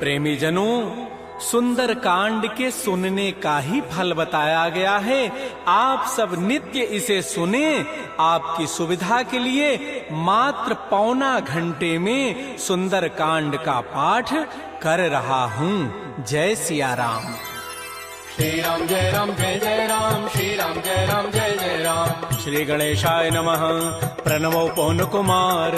प्रेमी जनों, सुंदर कांड के सुनने का ही फल बताया गया है। आप सब नित्य इसे सुने। आपकी सुविधा के लिए मात्र पौना घंटे में सुंदर कांड का पाठ कर रहा हूँ। जय सिया राम। श्री राम जय राम जय जय राम, श्री राम जय राम जय जय राम। श्री गणेशाय नमः। प्रणवो पवन कुमार,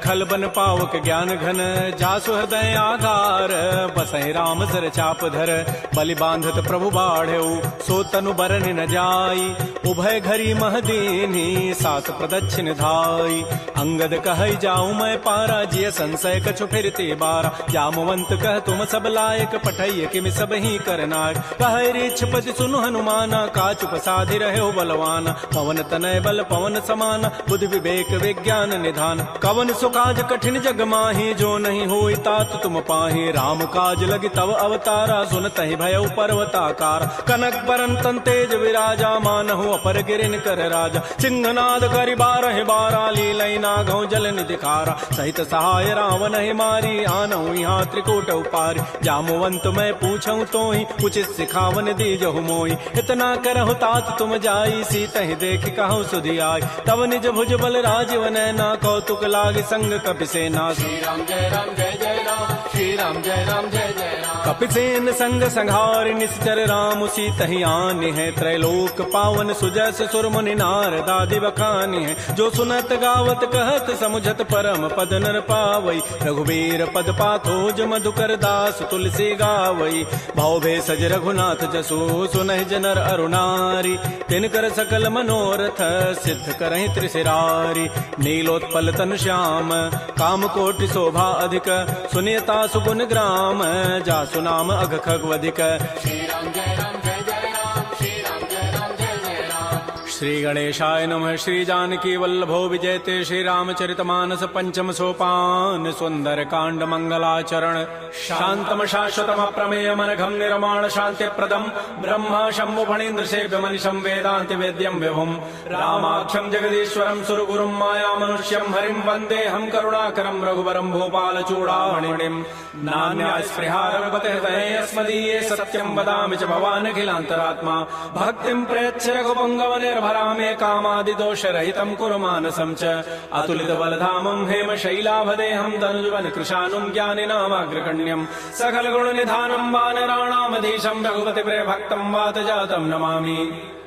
खल बन पावक ज्ञान घन, जासु हृदय आधार, बसहि राम सर चाप धर, बलि बांधत प्रभु बाढ़ऊ, सो तनु बरन न जाई, उभय घरी महदीनी, सात प्रदक्षिण धाई। अंगद कहै जाऊं मैं पारा, जिय संशय कछु फिरते बारा, जामवंत कह तुम सब लायक, पठैय किमि सब ही करनायक। कहै पति सुनु हनुमाना, काचुप साधि रहे बलवाना, पवन तनय बल पवन समाना, बुद्धि विवेक विज्ञान निधान। कवन सुकाज कठिन जग माही, जो नहीं होई तात तुम पाही, राम काज लगी तव अवतारा, सुनतहि भयउ पर्वताकार। कनक बरन तन तेज विराजा, मानहु अपर गिरिन कर राजा, सिंहनाद करि बारहि बारा, लीलई नागौ जल निधि खारा। सहित सहाय रावण ही मारी, आनहु यहाँ त्रिकूट उपारी। जामवंत मैं पूछऊं तोहि, उचित सिखावन दीजहु मोहि। इतना करहु तात तुम जाई, सीतहि देखि कहु सुधि आई। तब निज भुज बल राजीव नैना, कौतुक लागे संग कपिसेना। श्री राम जय राम जय जय राम, श्री राम जय राम जय जय राम। कपिसेन संग संहार, निश्चर राम सीतहि आनि है, त्रैलोक पावन सुजस सुर मुनि नारद आदि बखानि है। जो सुनत गावत कहत समुझत परम पद नर पावई, रघुबीर पद पाथोज मधुकर दास तुलसी गावई। भव भेषज रघुनाथ जसु, सुनहि जनर अरुणारी, तिनकर सकल मनोरथ सिद्ध करहि त्रिशिरारी। नीलोत्पल तनु श्याम, काम कोटि शोभा अधिक, सुनियता सुगुण ग्राम, जासु नाम अघ खगवधिक। श्री राम जय राम जय जय राम, श्री राम जय राम जय जय राम। श्री गणेशाय नमः। श्री जानकी वल्लभो विजयते, श्री रामचरितमानस पंचम सोपान, सुंदर कांड मंगलाचरण। शांतम शाश्वतम प्रमेयम अनघम निर्माण शांति प्रदम, ब्रह्मा शंभु फणीन्द्र सेव्य मनिषं वेदांति वेद्यम विभुम, रामाख्यम जगदीश्वरम सुरगुरुम माया मनुष्यम हरिम वंदे हम करुणाकरम रघुवरम भोपाल चूड़ामणिम। नान्या स्पृहा रघुपते हृदये अस्मदीये, सत्यम वदामि च भवान् अखिलान्तरात्मा। भक्तिं प्रयच्छ रघुपुंगव निर्भरा मे, कामादि दोष रहितं कुरु मानसं च। अतुलित बलधामं हेम शैलाभदेहं, तनुजवन कृशानुं ज्ञानिनामाग्रगण्यं, सकल गुण निधानं वानराणामधीशं, रघुपति प्रिय भक्तं वात जातं नमामि।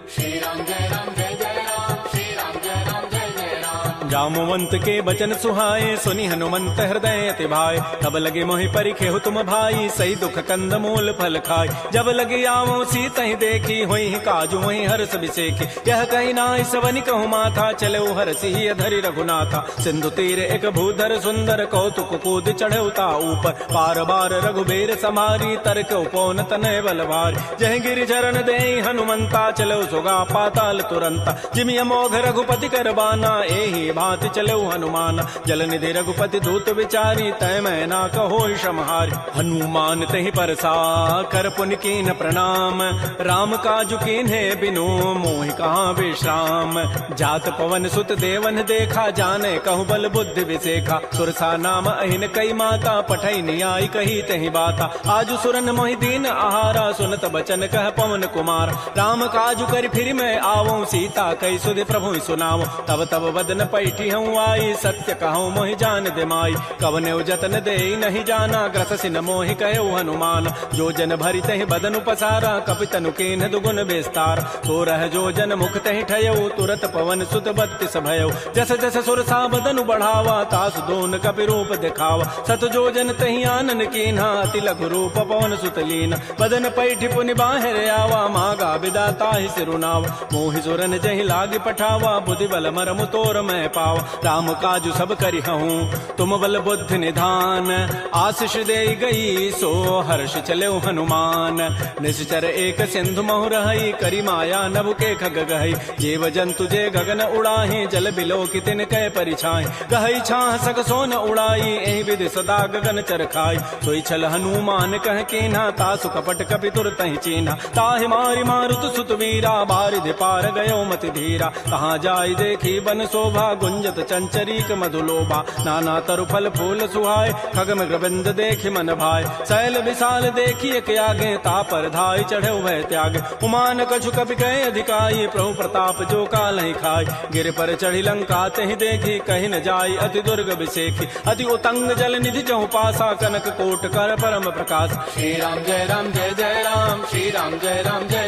श्री राम जय राम जय जय राम, श्री राम जय राम जय जय राम। जामवंत के बचन सुहाए, सुनि हनुमंत हृदय अति भाए। तब लगे मोहि परिखेहु तुम भाई, सही दुख कंद मूल फल खाय। जब लगे आवो सीतहि देखी, होई काजू वही हर्ष बिसेखी। यह कही नाई सवनि कहु माथा, चले हरसि अधरि रघुनाथा। सिंधु तीर एक भूधर सुंदर, कौतुक कूद चढ़ऊ ता ऊपर। पार बार रघुबीर समारी, तर्क उपौन तनय बल भारी। जह गिरि चरण देहि हनुमंता, चलो सुगा पाताल तुरंता। जिमि अमोघ रघुपति करबाना, एहि भांति चलो हनुमान। जल निधि रघुपति दूत विचारी, तय मैं ना कहो समहारी। हनुमान तहि परसा कर पुनि कीन प्रणाम, राम काजु कीन्हे बिनु मोहि कहाँ विश्राम। जात पवन सुत देवन देखा, जाने कहु बल बुद्धि विसेखा। सुरसा नाम अहिन कई माता, पठई नियाई कही तहि बाता। आजु सुरन मोहि दीन आहारा, सुनत बचन कह पवन कुमार। राम काजु कर फिर मैं आवो, सीता कई सुधि प्रभु सुनावो। तब तब वदन पैठी हूँ आई, सत्य कहूँ मोहि जान दे माई। कवने जतन दे नहीं जाना, ग्रस सिन मोहि कहो हनुमान। जो जन भरि तहि बदन उपसारा, कपितनु कीन्ह दुगुन विस्तार। तो रह जो जन मुख तहि ठयऊ, तुरत पवन सुत बत्तिस भयऊ। जस जस सुरसा बदनु बढ़ावा, तासु दोन कपि रूप दिखावा। सत जो जन तहि आनन कीन्हा, अति लघु रूप पवन सुत लीना। बदन पैठि पुनि बाहिर आवा, मागा विदा ताहि सिरुनावा। मोहि सुरन जहि लागी पठावा, बुद्धि बल मरमु तोर मैं पावा। राम काजु सब करि हूँ तुम बल बुद्धि निधान, आशीष दे गई सो हर्ष चले हनुमान। निश्चर एक सिंधु महु रही, करी माया नभ के खग गहई। जीव जंतु जे गगन उड़ाही, जल बिलो की तिन कै परिछाई। गहई छाह सक सोन उड़ाई, एहि विधि सदा गगन चरखाई। सोई छल हनुमान कह कीन्हा, तासु कपट कपि तुरतहि चीन्हा। ताहि मारि मारुत सुत वीरा, बारिधि पार गयो मति धीरा। कहाँ जाय देखी बन शोभा, गुंजत चंचरीक मधुलोभा नाना तरु फल फूल सुहाय खग मृगबिंद देखि मन भाय शैल विशाल देखिए के आगे तापर धाय चढ़े भय त्याग उमान कछु कपि कहे अधिकाई प्रभु प्रताप जो काल ही खाय गिर पर चढ़ी लंका तहि देखी कहीं न जाय अति दुर्ग विषेखी अति उतंग जल निधि चहु पासा कनक कोट कर परम प्रकाश श्री राम जय जय राम श्री राम जय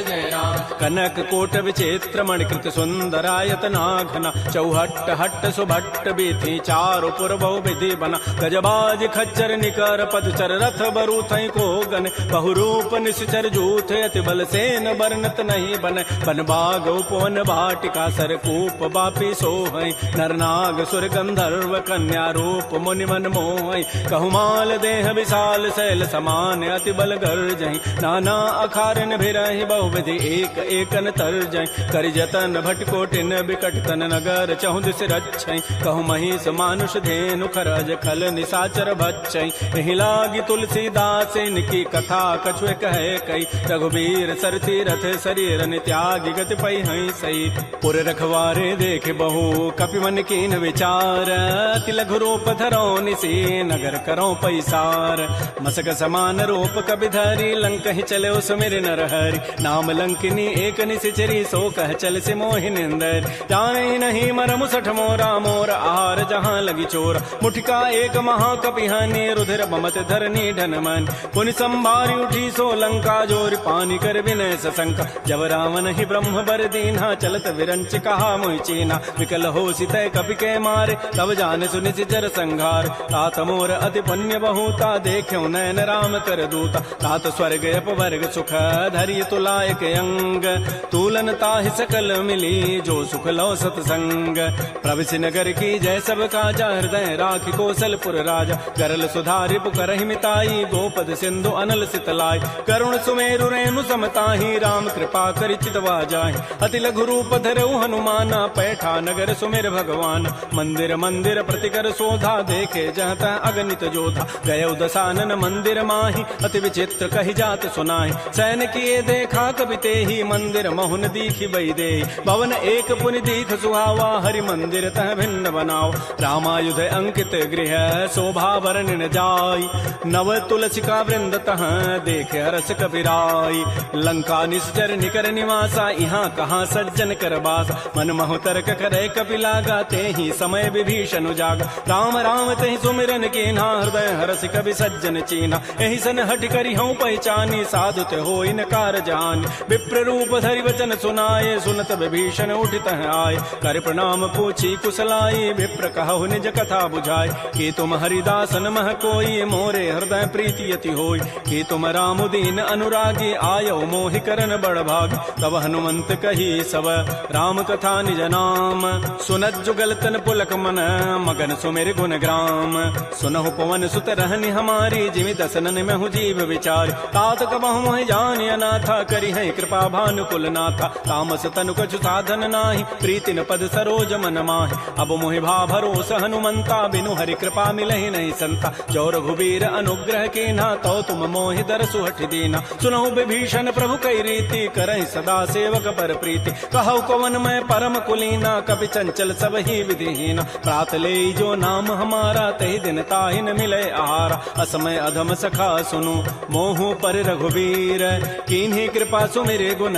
जय राम कनक कोट विचित्र मणिकृत सुंदरायत नाघना चौहट्ट हट्ट सुभट्ट बीथी चारु पुर बहु विधि बना गजबाज खच्चर निकर पदचर रथ बरु थई को गन बहुरूप निश्चर जूथ अति बल सेन बरनत नहीं बन बन बाग उपवन भाटिका सरकूप बापी सोहई नरनाग सुर गंधर्व कन्या रूप मुनि मन मोहई कहुमाल देह विशाल शैल समान अति बल गर्जहि नाना अखारन भिरहि बहुविधि एक एकन तरजहि कर जतन भटकोटिन बिकट तन नगर चहु दिस रक्षै कहु महिष मानुष धेनु खरज खल निशाचर भक्षै एहि लागी तुलसीदास इनकी कथा कछुए कहे कई रघुबीर सरथी रथ शरीर त्यागी गति पै हई सही पुर रखवारे देख बहु कपि मन कीन विचार अति लघु रूप धरो निसी नगर करो पैसार मसक समान रूप कबि धरी लंक ही चले सुमिर नर हरि नाम लंकिनी एक निशिचरी सो कह चल से मोहि निंदर जाने नहीं मर मुसठ मोरा मोर आहार जहाँ लगी चोर मुठिका एक महाकपिहानी रुधिर बमत धरनी ढन मन पुनि संभारी उठी सो लंका जोर पानी कर विनय सशंका जब रावण ही ब्रह्म बर दीन्हा चलत विरंच कहा मोहि चीना विकल हो सितय कपि के मारे तब जान सुनि सिचर संघार तात मोर अति पुण्य बहुता देखो नयन राम कर दूता तात स्वर्ग अपवर्ग सुख धरि तुलायक अंग तूलन ताहि सकल मिली जो सुख लो सतसंग प्रविश नगर की जय सब काजा हृदय राखि कौशलपुर राजा करल सुधारि पुकरहि मिताई गोपद सिंधु अनल सितलाई करुण सुमेरु रेणु समताहि राम कृपा करि चितवा जाहि अति लघु रूप धरऊ हनुमाना पैठा नगर सुमेर भगवान मंदिर मंदिर प्रतिकर शोधा देखे जहत अगणित जोधा गय दसानन मंदिर माही अति विचित्र कही जात सुनाही सैन किए देखा कवि ते ही मंदिर महुन दीखी बई दे भवन एक पुनि दीख सुहावा हरि मंदिर तह भिन्न बनाओ रामायुध अंकित गृह शोभा वर्णन जाय नव तुलसिका वृंद तह देख हरस कपिराई लंका निश्चर निकर निवासा यहाँ कहाँ सज्जन कर बास मन महु तर्क करे कपिलागा ते ही समय विभीषण जागा राम राम ते सुमिरन कीन्हा हृदय हरस कवि सज्जन चीन्हा एहि सन हट करी हूँ पहचानी साधु ते हो इनकार जान विप्र रूप धरि वचन सुनाए सुनत विभीषण उठित आए कर प्रणाम पूछी कुशलाई विप्र कहु निज कथा बुझाए कि तुम हरिदासन मह कोई मोरे हृदय प्रीति यति होई कि तुम राम दीन अनुरागी आयो मोहि करन बड़ भाग तब हनुमंत कही सब राम कथा निज नाम सुनत जुगल तन पुलक मन मगन सुमेर गुण ग्राम सुनहु पवन सुत रहनि हमारी जिमि दसनन में हूँ जीव विचार तात कबहु मोहि जानि अनाथा करी है कृपा भानुकुल नाथा तामस तनु कछु साधन नाही प्रीति न पद सरोज मन माहि अब मोहि भा भरोस हनुमंता बिनु हरि कृपा मिलहि नहीं संता जो रघुबीर अनुग्रह कीन्हा तो तुम मोहि दरसु हठि दीना सुनहु विभीषण प्रभु कई रीति करहि सदा सेवक पर प्रीति कहु कवन मैं परम कुलीना कपि चंचल सब ही विधिहीना प्रात ले जो नाम हमारा तहि दिन ताहि न मिले आहारा असमय अधम सखा सुनु मोहु पर रघुबीर कीन्ही कृपा सुमिरे गुण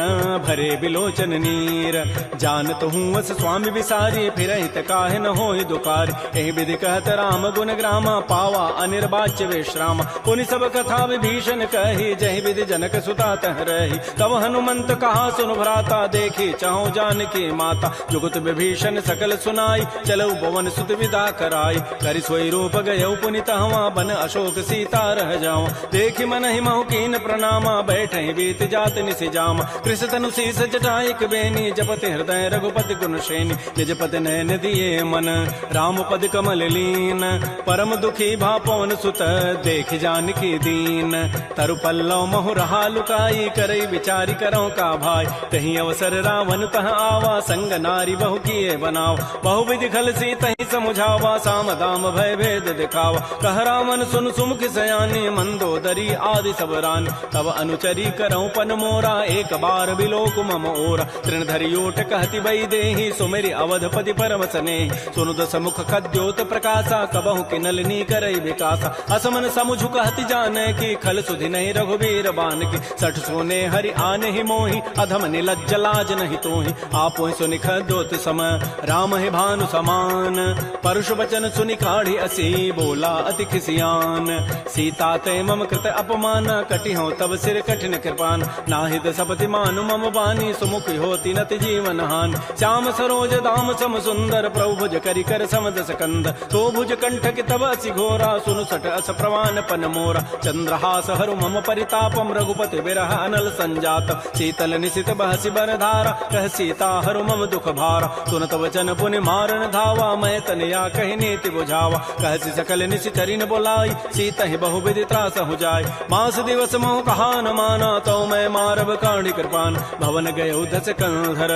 भरे बिलोचन नीर जानत हूँ अस स्वामी विसारी फिर हित काहे न होहि दुकार एहि विधि कहत राम गुण ग्रामा पावा अनिर्वाच्य विश्राम पुनि सब कथा विभीषण कही जहि विधि जनक सुता तह रही तब हनुमंत कहा सुन भ्राता देखी चाहो जानकी माता जुगत विभीषण सकल सुनाई चलो पवन सुत विदा कराई करि सोई रूप गयौ पुनि तहवा बन अशोक सीता रह जाओ देखि मन ही महु कीन प्रणामा बैठे बीत जात निसि जामा कृष तनु शीस जटाइक बेनी जपति हृदय रघुपति गुण श्रेणी निजपति नयन दिए मन राम पद कमल लीन परम दुखी भा पवन सुत देख जानकी दीन तरु पल्लव महु रहा लुकाई करई विचारी करो का भाई तही अवसर रावण तह आवा संग नारी बहु किए बनाओ बहु विधि खल सी तही समुझावा साम दाम भय भेद दिखावा कह रामन सुन सुमुख सयानी मंदोदरी आदि सब रान तब अनुचरी करऊं पन मोरा एक बार बिलोक मम ओरा तृण धरियोट कहति बई देहि सुमेरि अवधपति पर करम सने सुनु दस मुख खद्योत प्रकाशा कबहु किनलनी करई विकासा असमन समुझु कहति जाने की खल सुधि नहीं रघुबीर बान की सठ सोने हरि आने ही मोहि अधम निलज्ज लाज नहीं तोहि आपो सुनि खद्योत सम राम है भानु समान परुष वचन सुनि काढ़ी असी बोला अति खिसियान सीता ते मम कृत अपमान कटि हो तब सिर कठिन कृपान नाहिद सपति मानु मम बानी सुमुख होती नति जीवन हान श्याम सरोज दाम सम सुंदर प्रभु भुज करि कर समदस कंद तो भुज कंठ के तब असि घोरा सुनु सट अस प्रवान पन मोरा चंद्रहास हरु मम परितापम रघुपति विरह अनल संजात शीतल निशित बहसि बर धारा कह सीता हरु मम दुख भारा सुनत वचन पुनि मारन धावा मैं तनया कहि नीति बुझावा कहसि सकल निशि चरिन बोलाई सीता ही बहु विधि त्रास हो जाय मास दिवस मोह कहा न माना तो मैं मारब काढ़ी कृपान भवन गए दस कंधर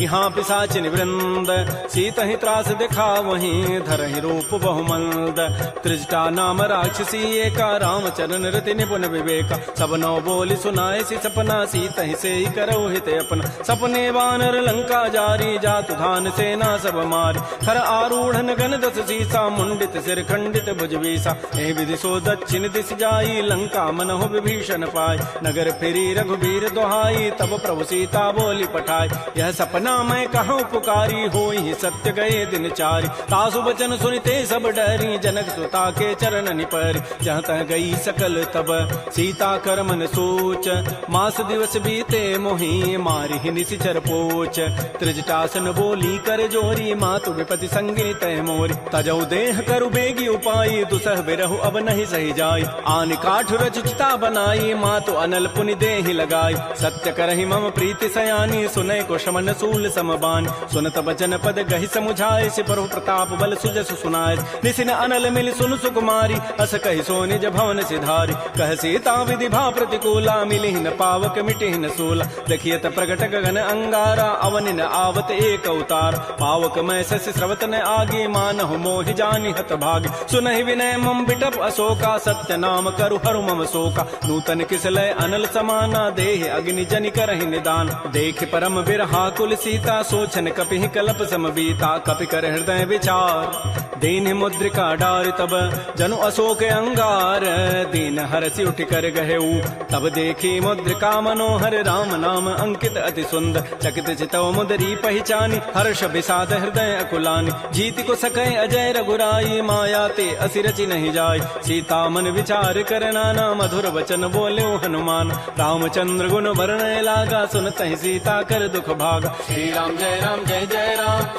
यहाँ पिशाचिन वृंद सीता ही त्रास दिखा वहीं धर ही रूप बहुमंद त्रिजटा नाम राक्षसी एका राम चरण रति निपुण विवेका सब नौ बोली सुनाए सी सपना सीता ही से ही करौ हित अपना सपने वानर लंका जारी जातु धान सेना सब मारी खर आरूढ़ गन दस सीसा मुंडित सिर खंडित भुजवीसा एहि विधि सो दक्षिण दिश जाई लंका मनहु विभीषण पाय नगर फिरी रघुबीर दोहाई तब प्रभु सीता बोली पठाई यह सपना मैं कहूँ पुकारी होई सत्य गए दिन चारि तासु वचन सुनते सब डरी जनक सुता के चरण निपर जहाँ तह गई सकल तब सीता कर मन सोच मास दिवस बीते मोहि मारी निशिचर पोच त्रिजटासन बोली कर जोरी मातु विपति संगी तय मोरी तजौ देह करु बेगी उपाई दुसह बिरहु अब नहीं सही जाई आन काठ रचिता बनाई मातु अनल पुनि देहि लगाई सत्य करहि मम प्रीति सयानी सुनय को शमन सूल समबान सुनत बचन पद गहि समुझाए से प्रभु प्रताप बल सुजस सुनाए निसिन अनल मिल सुन सुकुमारी अस कहि सो निज भवन सिधारी कह सीता विधि भा प्रतिकूला मिलि न पावक मिटि न सूला देखियत प्रगट गगन अंगारा अवन न आवत एक अवतार पावक मैं शशि स्रवत न आगे मानहु मोहि जानि हत भाग सुनहि विनय मम बिटप अशोका सत्य नाम करु हरु मम शोका नूतन किसलय अनल समाना देह अग्नि जनि करहि निदान देख परम बिरहा कुल सीता सोचन कपिहि कलप सम बीता कपि कर हृदय विचार दीन मुद्रिका डार तब जनु अशोक अंगार दीन हरसि उठ कर गहेऊ तब देखी मुद्रिका मनोहर राम नाम अंकित अति सुंदर चकित चितव मुदरी पहचानी हर्ष विषाद हृदय अकुलानी जीत को सकै अजय रघुराई माया ते असिरचि नहीं जाय सीता मन विचार कर नाना मधुर वचन बोले हनुमान रामचंद्र गुण वर्णय लागा सुनत ही सीता कर दुख भागा श्री राम जय राम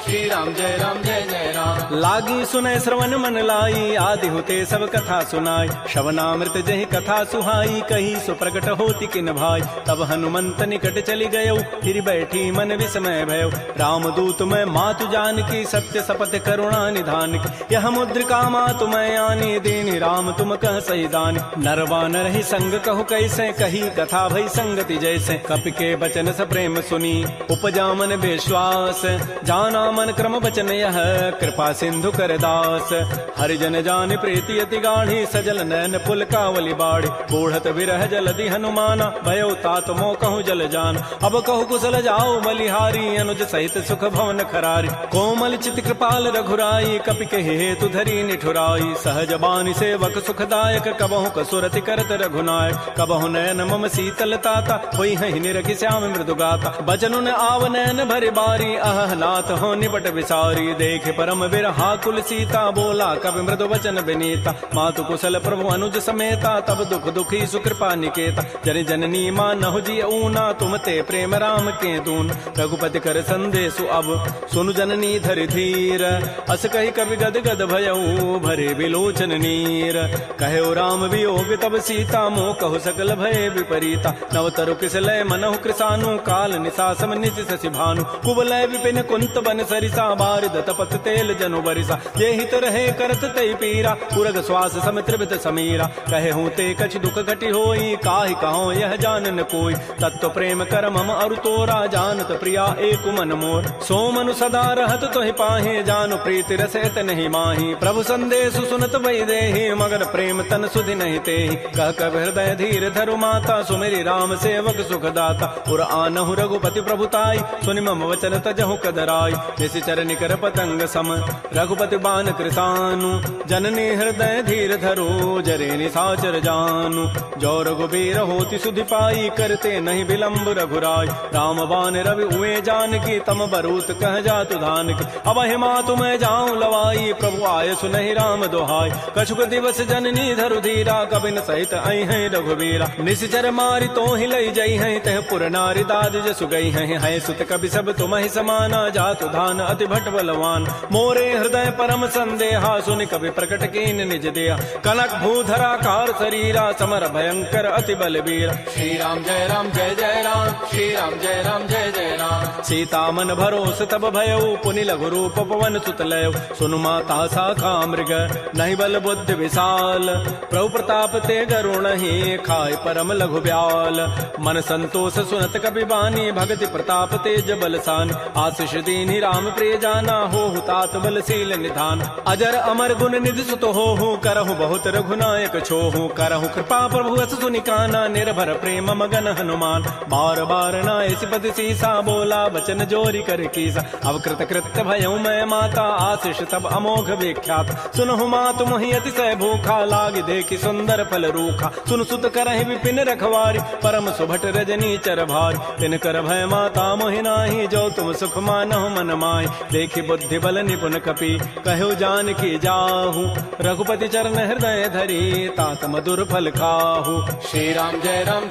श्री राम जय जय राम लागी सुनय श्रवण मन लाई आदि होते सब कथा सुनाई श्रवणामृत जहि कथा सुहाई कही सो प्रकट होती किन भाई तब हनुमंत निकट चली गयो फिर बैठी मन विस्मय भयो राम दूत मैं मातु जान की सत्य सपथ करुणा निधान की यह मुद्रिका मातु मैं आनी दीनी राम तुम कह सही दानी नरवान रही संग कहु कैसे कही कथा भई संगति जैसे कपि के बचन स प्रेम सुनी उपजा मन विश्वास जाना मन क्रम बचन यह कृपा सिंधु कर दास हरिजन जान प्रीति अति गाढ़ी सजल नैन पुल कावली बाड़ी बूढ़त विरह जलधि हनुमाना भयो तात मो कहूँ जल जान अब कहु कुशल जाओ बलिहारी अनुज सहित सुख भवन खरारी कोमल चित कृपाल रघुराई कपि के हेतु धरी निठुराई सहज बानी सेवक सुखदायक कबहु कसुरति करत रघुनायक कबहु नयन मम शीतल ताता होई है निरखि श्याम मृदु गाता बचनु न आव नयन भरि बारी अह नाथ हो निपट विसारी देख परम विरहा कुल सीता बोला कवि मृदु वचन विनीता मातु कुशल प्रभु अनुज समेता तब दुख दुखी सुकृपा निकेता जन जननी मानहु जी ऊना तुम ते प्रेम राम के दून रघुपति कर संदेशु अब सुनु जननी धरि धीर अस कही कवि गद गद भयऊ भरे विलोचन नीर कहो राम वियोग तब सीता मोह कहु सकल भय विपरीता नव तरु किसलय मनहु कृसानु काल निशा सम निशि शशि भानु कुवलय विपिन कुंत बन सरिसा बारिद तपत तेल जनु बरिसा ये हित रहे करत तई पीरा पुरग श्वास सम त्रिवित समीरा कहे हूँ ते कछ दुख घटी होई काहि कहो यह जानन कोई तत्व प्रेम कर मम अरु तोरा जानत प्रिया एक मन मोर सो मनु सदा रहत तोहि पाहे जानु प्रीति रसत नहीं माही प्रभु संदेश सुनत वै देहि मगर प्रेम तन सुधि नहीं तेहि कह कब हृदय धीर धरु माता सुमेरी राम सेवक सुखदाता पुर आनहु रघुपति प्रभुताई सुनि मम वचन तजहु कदराई निशिचर निकर पतंग सम रघुपति बान कृतानु जननी हृदय धीर धरो जरे निशाचर जानु जो रघुबीर होति सुधि पाई करते नहीं विलंब रघुराय राम बान रवि उए जानकी तम बरूत कह जातु धान की अब हिमा तुम्हें जाऊं लवाई प्रभु आय सुनहि राम दोहाय कछुक दिवस जननी धरु धीरा कबिन सहित आई हैं रघुबीरा निशिचर मारी तो ही लई जई हैं तह पुर नारी दाद जसु गई हैं सुत कवि सब तुम ही समाना जातु धान अति भट बलवान मोरे हृदय परम संदेहा सुनि कवि प्रकट कीन निज देहा कनक भूधरा कार शरीरा समर भयंकर अति बलबीर श्री राम जय राम श्री राम जय जय राम सीता मन भरोस तब भयउ पुनि लघु रूप पवन सुत लय सुनु माता शाखा मृग नहीं बल बुद्धि विशाल प्रभु प्रताप ते गरुण ही खाय परम लघु ब्याल मन संतोष सुनत कपि बानी भगति प्रताप तेज बलसान आशीष दीनि राम प्रिय जाना हो तात बलशील निधान अजर अमर गुण निधि सुत हो करहु बहुत रघुनायक छोहु करहु कृपा प्रभु अस सुनि काना निर्भर प्रेम मगन हनुमान बार बार नायसि पति सीसा बोला बचन जोरी कर कीसा अब कृत कृत्य भयउ मैं माता आशीष सब अमोघ विख्यात सुनहु मातु मोहि अतिशय भूखा लाग देखि सुंदर फल रूखा सुन सुत करहि विपिन रखवारी परम सुभट रजनी चर भारी तिन कर भय माता मोहि नाही जो तुम सुख मानहु मन माहि देखि बुद्धि बल निपुण कपि कहु जान की जाहु रघुपति चरण हृदय धरी तात मधुर फल खाहु श्री राम जय राम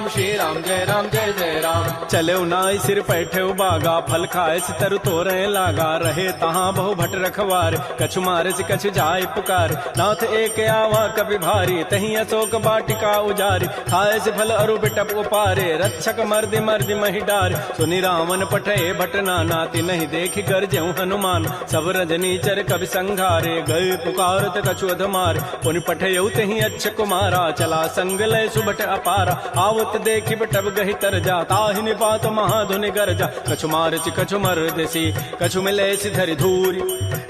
श्री राम जय राम चले नाई सिर पैठे बागा फल खाए तरु तोरे लागा रहे तहाँ बहु भट रखवार कछु मारे से कछु जाय पुकार नाथ एक आवा कभी भारी तही अशोक बाटिका उजारी खाए से फल अरु बिटप उपारे रक्षक मर्दि मर्दि मही डार सुनि रावण पठे भट नाती नहीं देखी गरजेऊ हनुमान सब रजनी चर कवि संघारे गए पुकारत कछु अधमार पुनि पठेऊ तही अच्छ कुमारा चला संग लय सुबट अपारा आवत देखी बटब गही तर जा ताहि निपात महाधुनि गरजा कछु मारचि कछु मर्दसी कछु मिले धरि धूरी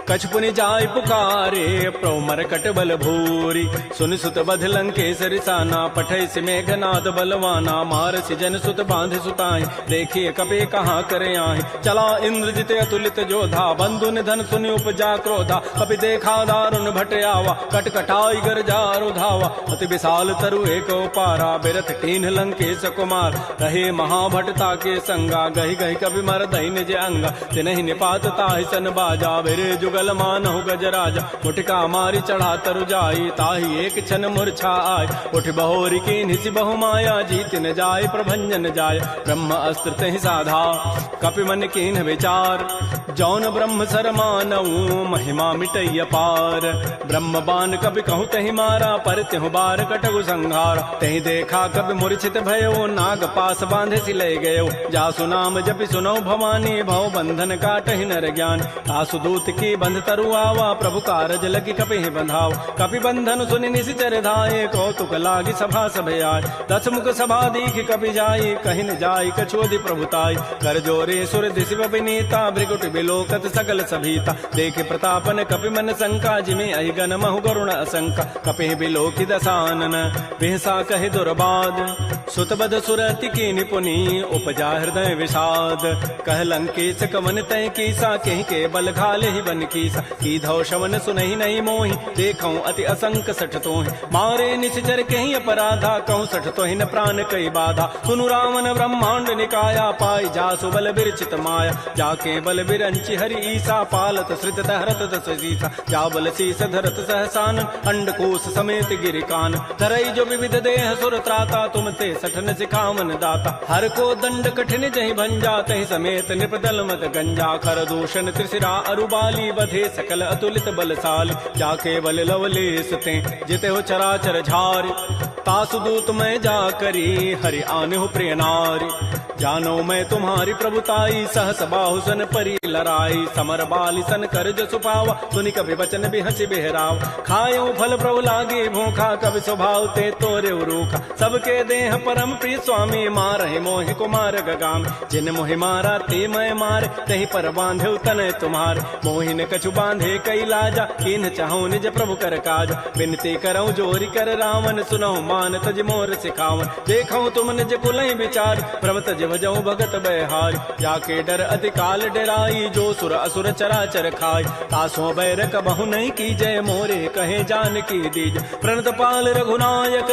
कछु पुनि जाय पुकारे प्रभु मरकट बल भूरी सुनि सुत बध लंकेश रिसाना पठै सि मेघनाद बलवाना मारसि जन सुत बांध सुताई देखिए कपि कहाँ करे आहि चला इंद्रजित अतुलित जोधा बंधु निधन सुनि उपजा क्रोधा कपि देखा दारुण भट आवा कटकटाई गरजारु धावा अति विशाल तरु एक पारा बिरथ कीन्ह लंकेश कुमार रहे महाभटता के संगा गही गही कभी मर दही निज अंगा तिनहि निपात ताहि सन बाजा बिरे जुगल मानहु गजराजा मुटिका मारी चढ़ा तरु जाई ताहि एक क्षण मूर्छा आय उठ बहोरी की निसि बहु माया जीत न जाय प्रभंजन जाय ब्रह्म अस्त्र तहि साधा कपि मन कीन्ह विचार जौन ब्रह्म सर मानऊ महिमा मिटैय पार ब्रह्म बान कपि कहूँ तहि मारा पर त्यहु बार कटगु संहार तहि देखा कपि मूर्छित भयो नाग पास बांधे सि लय गयो जासु नाम जपि सुनो भवानी भव बंधन काटहि नर ज्ञान आसु दूत की बंध तरु आवा प्रभु कारज लगी कपि बंधाव कपि बंधन सुनि निशिचर धाये कौतुक लागी सभा सब आय दस मुख सभा दीख कपि जाई कहि न जाई कछोदि प्रभुताई कर जोरे सुर दिशि विनीता भृगुट बिलोकत सकल सभीता देखे प्रतापन कपि मन शंका जिमे अहि गण महु गरुण असंका कपि बिलोकि दसानन बिहसा कहि दुर्बाद सुतबद सुरति की निपुनी उपजा हृदय विषाद कह लंकेश कवन तय कीसा कहीं के बल घाले ही बन कीसा की धौ शवन सुनहि नहीं मोहि देखऊं अति असंक सठ तोहि मारे निशिचर कहीं अपराधा कहूँ सठ तोहि न प्राण कई बाधा सुनु रावण ब्रह्मांड निकाया पाई जासु बल बिरचित माया जाके बल बिरंचि हरि ईसा पालत श्रित हरत दस सीसा जा बल शीस धरत सहसान अंडकोश समेत गिरिकान धरई जो विविध देह सुर त्राता तुम ते सठन सिखावन दाता हर को दंड कठिन जहि भंजा तहि समेत निपदल मत गंजा कर दूषण त्रिशिरा अरुबाली बधे सकल अतुलित बलशाली जाके बल लवलेस ते जिते हो चराचर झारि तासु दूत मैं जा करी हरि आने हो प्रिय नारी जानो मैं तुम्हारी प्रभुताई सहस बाहु सन परी लराई समर बाली सन कर जसु पावा सुनि कभी वचन भी हंसी बेहराव खायो फल प्रभु लागे भूखा कभी स्वभाव ते तोरे रूखा सबके देह परम प्रिय स्वामी मारहि मोहि कुमार गगाम जिन मोहि मारा ते मैं मार तहि पर बांधे तनय तुम्हार मोहिन कछु बांधे कई लाजा किन चाहूं निज प्रभु कर काज बिनती करऊं जोरी कर रावण सुनहु मान तज मोर सिखावन देखऊं तुम निज कुलहि विचार प्रभ तज भजऊ भगत बहारी। जाके डर अति काल डराई, जो सुर असुर चराचर खाई। तासों बैर कबहु नहीं की जय, मोरे कहे जान की दीज। प्रणत पाल रघुनायक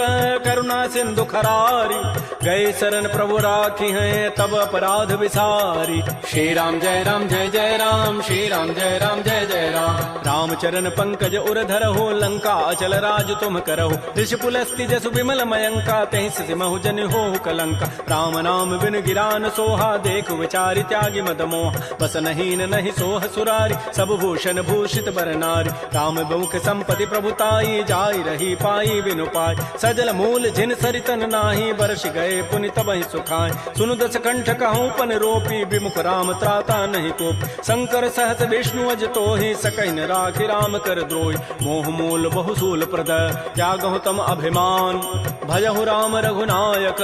करुणा सिंधु खरारी, गए शरण प्रभु राखी हैं तब अपराध विसारी। श्री राम जय राम, श्री राम जय जय राम। रामचरण पंकज उर धरहु, लंका अचल राज तुम करहु। ऋषि पुलस्ति जसु विमल मयंका, तहि सिमहु जन हो कलंका। राम नाम बिन गिरान सोहा, देखु विचारि त्यागी मद मोह। बस नहीं नहीं सोह सुरारी, सब भूषण भूषित बर नारी। राम बहुख संपत्ति प्रभुताई, जाई रही पाई बिनु पाई। सजल मूल जिन सरितन नाही, बरस गए पुनि तबहि सुखाए। सुनु दस कंठ कहूँ पन रोपी, विमुख राम त्राता नहीं कोप। शंकर सहस विष्णु अज तोहि, सकहि न राखि राम कर द्रोही। मोह मूल बहुसूल प्रद, त्यागहु तम अभिमान। भजहु राम रघुनायक,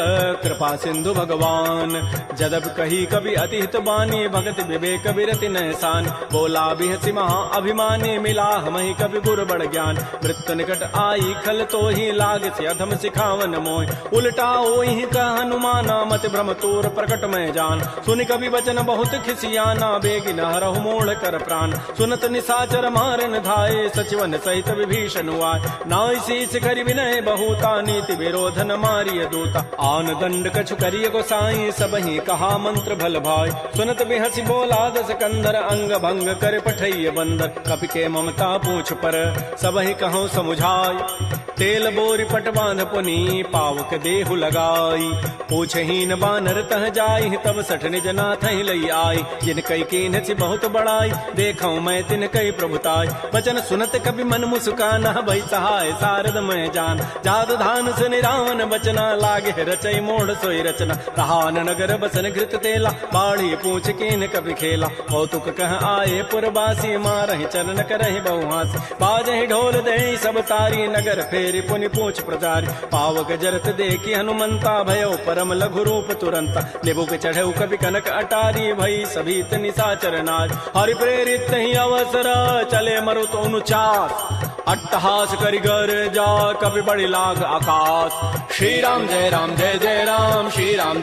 कृपा सिंधु भगवान। जदब कही कवि अति हित बानी, भगत विवेक बिरति नहसान। बोला बिहसि महा अभिमानी, मिला हमहि कवि गुर बड़ ज्ञान। मृत्यु निकट आई खल तोहि, लाग से अधम सिखावन मोहि। उल्टा ओहि कह हनुमाना, मति भ्रम तोर प्रकट मैं जान। सुनि कवि वचन बहुत खिसियाना, बेगिन हरहु मोड़ कर प्राण। सुनत निशाचर मारन धाये, सचिवन सहित विभीषण आए। नाई शीस करि विनय बहुता, नीति विरोध न मारिय दूता। आन दंड कछु करिय गोसाई, सबहि कहा मंत्र भल भाई। सुनत बिहसि बोला दस कंधर, अंग भंग कर पठैय बंदर। कपि के ममता पूछ पर, सबहि कहूँ समुझाई। तेल बोरी पट बांध पुनी, पावक देहु लगाई। पूछहीन बानर तह जाई, तब सठ निज नाथ ही लई आई। जिन कई कीन सी बहुत बड़ाई, देखऊं मैं तिन कई प्रभुताई। वचन सुनत कभी मन मुस्काना, भई सहाय सारद मैं जान। जाद धान सुनि रावण बचना, लागे रचई मोड़ सोई रचना। रहान नगर बसन घृत तेला, बाढ़ी पूछ कीन कभी खेला। कौतुक कह आए पुरबासी, मारहि चरण करहि बहुहासी। बाजहि ढोल दहि सब तारी, नगर फेरि पुनि पूछ प्रचारी। पावक जरत देखी हनुमंता, भयो परम लघु रूप तुरंता। निबुक चढ़ऊ कवि कनक अटारी, भई सभीत निशाचर नारी। हरि प्रेरित ही अवसर, चले मरुत अनुचास। अट्टहास करिगर जा, कवि बड़ी लाग आकाश। श्री राम जय राम, श्री राम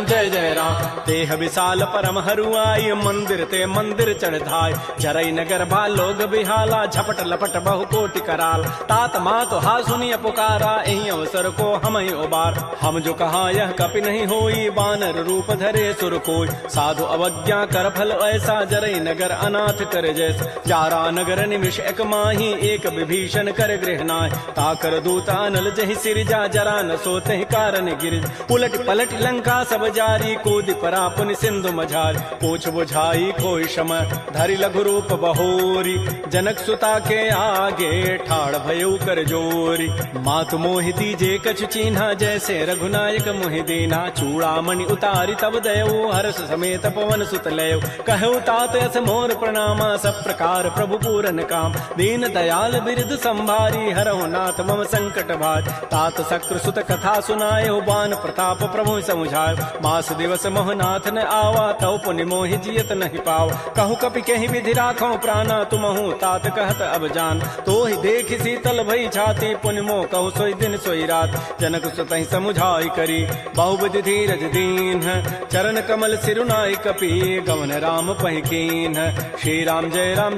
जय जय राम। देह विशाल परम हरुआई, मंदिर ते मंदिर चढ़ाई। जरई नगर भालोग बिहाला, झपट लपट बहु कोटि कराल। तात मात हा सुनिय पुकारा, एहि अवसर को हम ही उबार। हम जो कहा यह कपि नहीं होई, बानर रूप धरे सुर कोई। साधु अवज्ञा कर फल ऐसा, जरई नगर अनाथ कर जैसा। जारा नगर निमिष एक माही, एक विभीषण कर गृह नाहि। ताकर दूता अनल जहि सिरजा, जरा न सोते कारण गिरिज। उलट पलट लंका सब जारी, कूदि परा पुनि सिंधु मझारी। पूछ बुझाई कोई शम, धरि लघु रूप बहोरी। जनक सुता के आगे, ठाड़ भयउ कर जोरी। मातु मोहि दीजे कछु चीन्हा, जैसे रघुनायक मोहि दीना। चूड़ामणि उतारी तब दयऊ, हर्ष समेत पवन सुत लयऊ। कहऊ तात यस मोर प्रणामा, सब प्रकार प्रभु पूरन काम। दीन दयाल बिरद संभारी, हरहु नाथ मम संकट भारी। तात शक्र सुत कथा सुनायो, बान प्रताप प्रभु समुझायो। मास दिवस मोहनाथ न आवा, तव पुनि मोहि जियत नहीं पावा। कहूँ कपि कहि विधि राखो प्राणा, तुमहु तात कहत अब जान। तो ही देखि शीतल भई छाती, पुनि मोह कहूँ सोई दिन सोई रात। जनक सुत ही समुझाई करी, बहुविधि धीरज दीन। चरण कमल सिरुनाई कपि, गवन राम पहि कीन। श्री राम जय राम,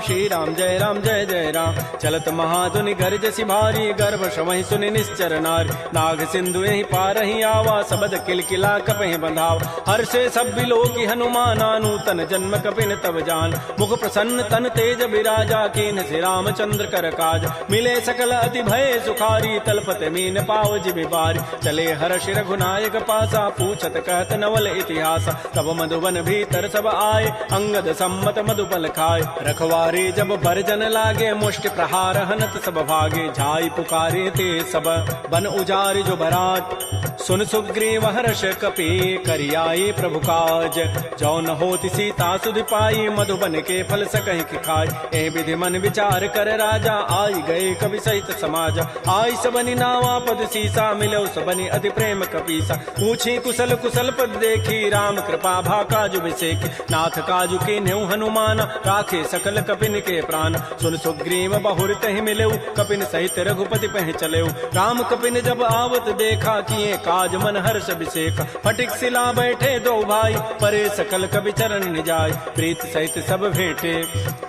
श्री राम जय जय राम। चलत महाधुनि गर्जसि भारी, गर्भ श्रवहि सुनि निश्चर नारी। नाग सिंधु यहि पारहि आवा, सबद किलकिला कपहि बंधावा। हर्षे सब बिलोकी हनुमाना, नूतन जन्म कपिन तब जान। मुख प्रसन्न तन तेज विराजा, कीन से रामचंद्र कर काज। मिले सकल अति भय सुखारी, तलपत मीन पाव जिमि बारी। चले हर्ष रघुनायक पासा, पूछत कहत नवल इतिहास। तब मधुबन भीतर सब आए, अंगद सम्मत मधुबल खाए। रखवारे जब भरजन लागे, मुष्टि प्रहार हनत सब भागे। झाई पुकारे ते सब, बन उजारि जो भराट। सुन सुग्रीव हर्ष कपि, करियाए प्रभु काज। जौ न होति सीता सुधि पाई, मधुबन के फल सकहि कि खाई। ए विधि मन विचार कर राजा, आई गए कवि सहित समाज। आई सबनि नावा पद सीसा, मिलो सबनि अति प्रेम कपीसा। पूछी कुशल कुशल पद देखी, राम कृपा भा काजु विसेखी। नाथ काजु कीन्हु हनुमान, राखे सकल कपिन के प्राण। सुन सुग्रीव सुग्रीव बहुर तहि मिलेऊ, कपिन सहित रघुपति पह चलेऊ। राम कपिन जब आवत देखा, किए काज मन हर्ष अभिषेक। फटिक सिला बैठे दो भाई, परे सकल कवि चरण निजाय। प्रीत सहित सब भेंटे,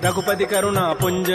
रघुपति करुणा पुंज।